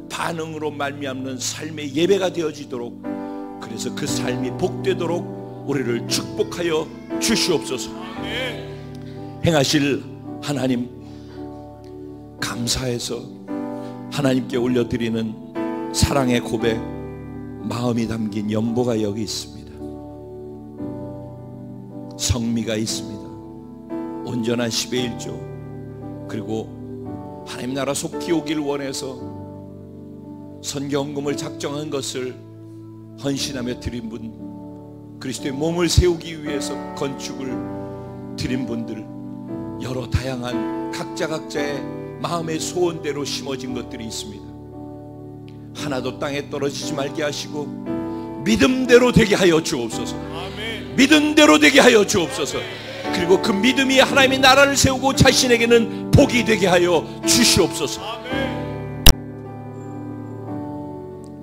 반응으로 말미암는 삶의 예배가 되어지도록, 그래서 그 삶이 복되도록 우리를 축복하여 주시옵소서. 행하실 하나님 감사해서 하나님께 올려드리는 사랑의 고백, 마음이 담긴 연보가 여기 있습니다. 성미가 있습니다. 온전한 10의 1조, 그리고 하나님 나라 속히 오길 원해서 선경금을 작정한 것을 헌신하며 드린 분, 그리스도의 몸을 세우기 위해서 건축을 드린 분들, 여러 다양한 각자의 마음의 소원대로 심어진 것들이 있습니다. 하나도 땅에 떨어지지 말게 하시고 믿음대로 되게 하여 주옵소서. 믿음대로 되게 하여 주옵소서. 그리고 그 믿음이 하나님의 나라를 세우고 자신에게는 복이 되게 하여 주시옵소서.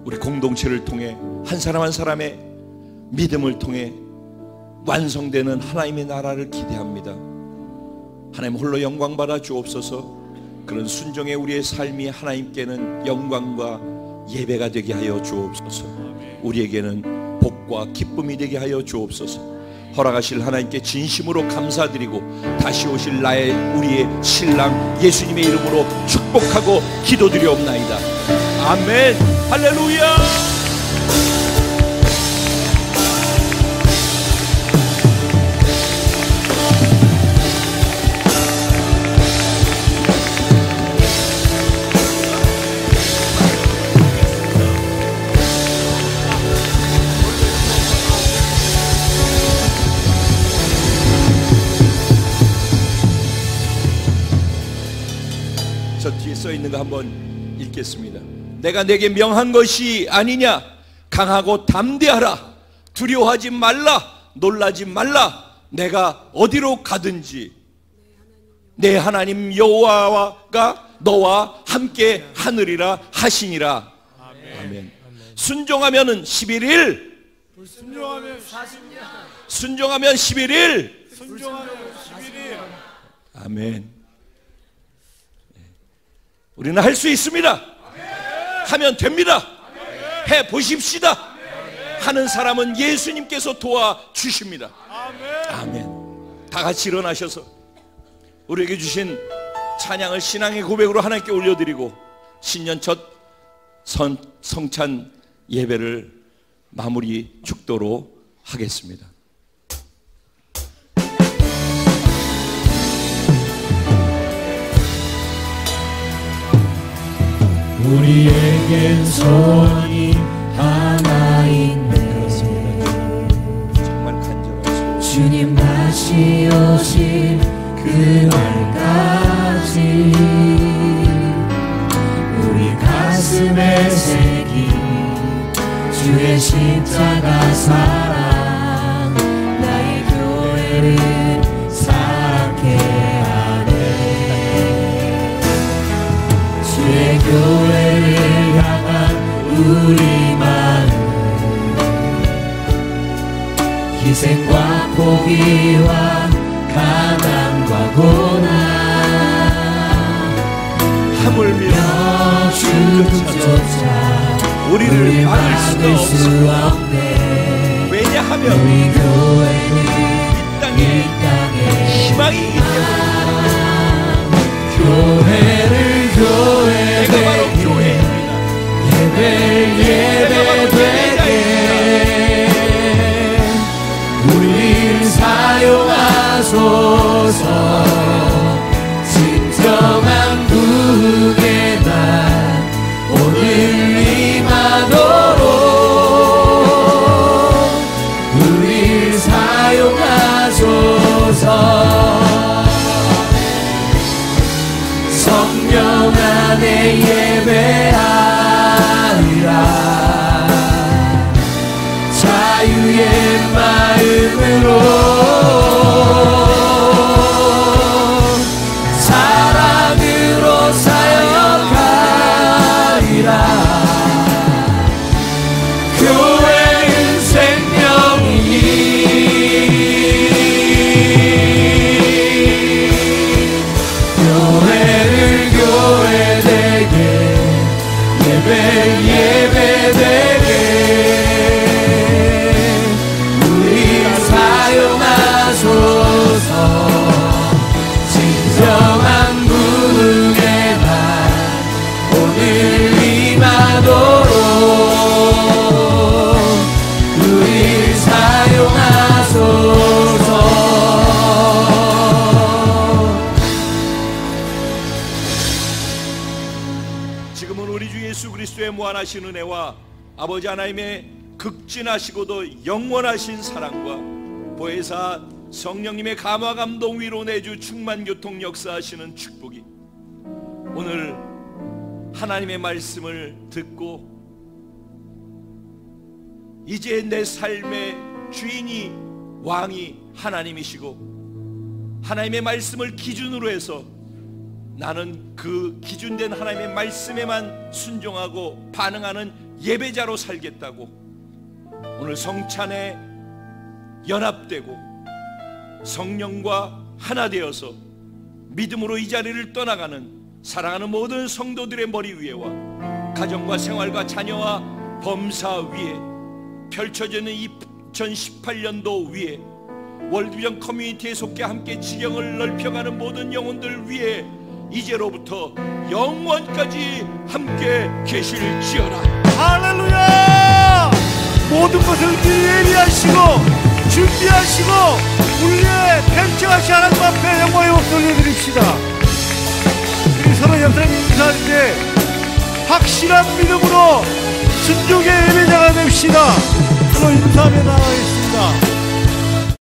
우리 공동체를 통해 한 사람 한 사람의 믿음을 통해 완성되는 하나님의 나라를 기대합니다. 하나님 홀로 영광 받아 주옵소서. 그런 순종의 우리의 삶이 하나님께는 영광과 예배가 되게 하여 주옵소서. 우리에게는 복과 기쁨이 되게 하여 주옵소서. 허락하실 하나님께 진심으로 감사드리고 다시 오실 우리의 신랑 예수님의 이름으로 축복하고 기도드리옵나이다. 아멘. 할렐루야. 저 뒤에 써 있는 거 한번 읽겠습니다. 내가 내게 명한 것이 아니냐? 강하고 담대하라. 두려워하지 말라. 놀라지 말라. 내가 어디로 가든지 내 하나님 여호와가 너와 함께 하느리라 하시니라. 아멘. 순종하면은 11일, 순종하면 40년, 순종하면 11일, 순종하면 11일. 아멘. 우리는 할 수 있습니다. 하면 됩니다. 해 보십시다. 하는 사람은 예수님께서 도와주십니다. 아멘. 다 같이 일어나셔서 우리에게 주신 찬양을 신앙의 고백으로 하나님께 올려드리고 신년 첫 성찬 예배를 마무리 축도로 하겠습니다. 우리에겐 소원이 하나 있네. 정말 간절한 소원. 주님 다시 오실 그날까지 우리 가슴에 새긴 주의 십자가 사랑 나의 교회를 사랑케 하네. 주의 교회를 향한 우리 마음 희생과 포기와 가난과 고난 하물며 주조차 우리를 막을 수 없네. 왜냐하면 우리 교회는 이 땅에 희망이 있기 때문에. 내가 바로 교회입니다. 예배되게 우릴 사용하소서. 진정한 부흥의 날 오늘 임하도록 우릴 사용하소서. 성령 안에 예배하리라. 자유의 마음으로 사랑으로 사역하리라. 교회는 생명이니 교회를 교회되게 예배되게 우리 사용하소서. 진정한 부흥의 날 오늘 임하도록 우리 사용하소서. 지금은 우리 주 예수 그리스도의 무한하신 은혜와 아버지 하나님의 극진하시고도 영원하신 사랑과 보혜사 성령님의 감화 감동 위로 내주 충만 교통 역사하시는 축복이 오늘 하나님의 말씀을 듣고 이제 내 삶의 주인이 왕이 하나님이시고 하나님의 말씀을 기준으로 해서 나는 그 기준된 하나님의 말씀에만 순종하고 반응하는 예배자로 살겠다고 오늘 성찬에 연합되고 성령과 하나 되어서 믿음으로 이 자리를 떠나가는 사랑하는 모든 성도들의 머리 위에와 가정과 생활과 자녀와 범사 위에 펼쳐지는 2018년도 위에 월드비전 커뮤니티에 속해 함께 지경을 넓혀가는 모든 영혼들 위에 이제로부터 영원까지 함께 계실지어라. 할렐루야! 모든 것을 미리 예비하시고 준비하시고 우리의 팽창하시 하나님 앞에 영광의 목소리 올려드립시다. 우리 서로 옆사람 인사할 때 확실한 믿음으로 순종의 예배자가 됩시다. 서로 인사하며 나아가겠습니다.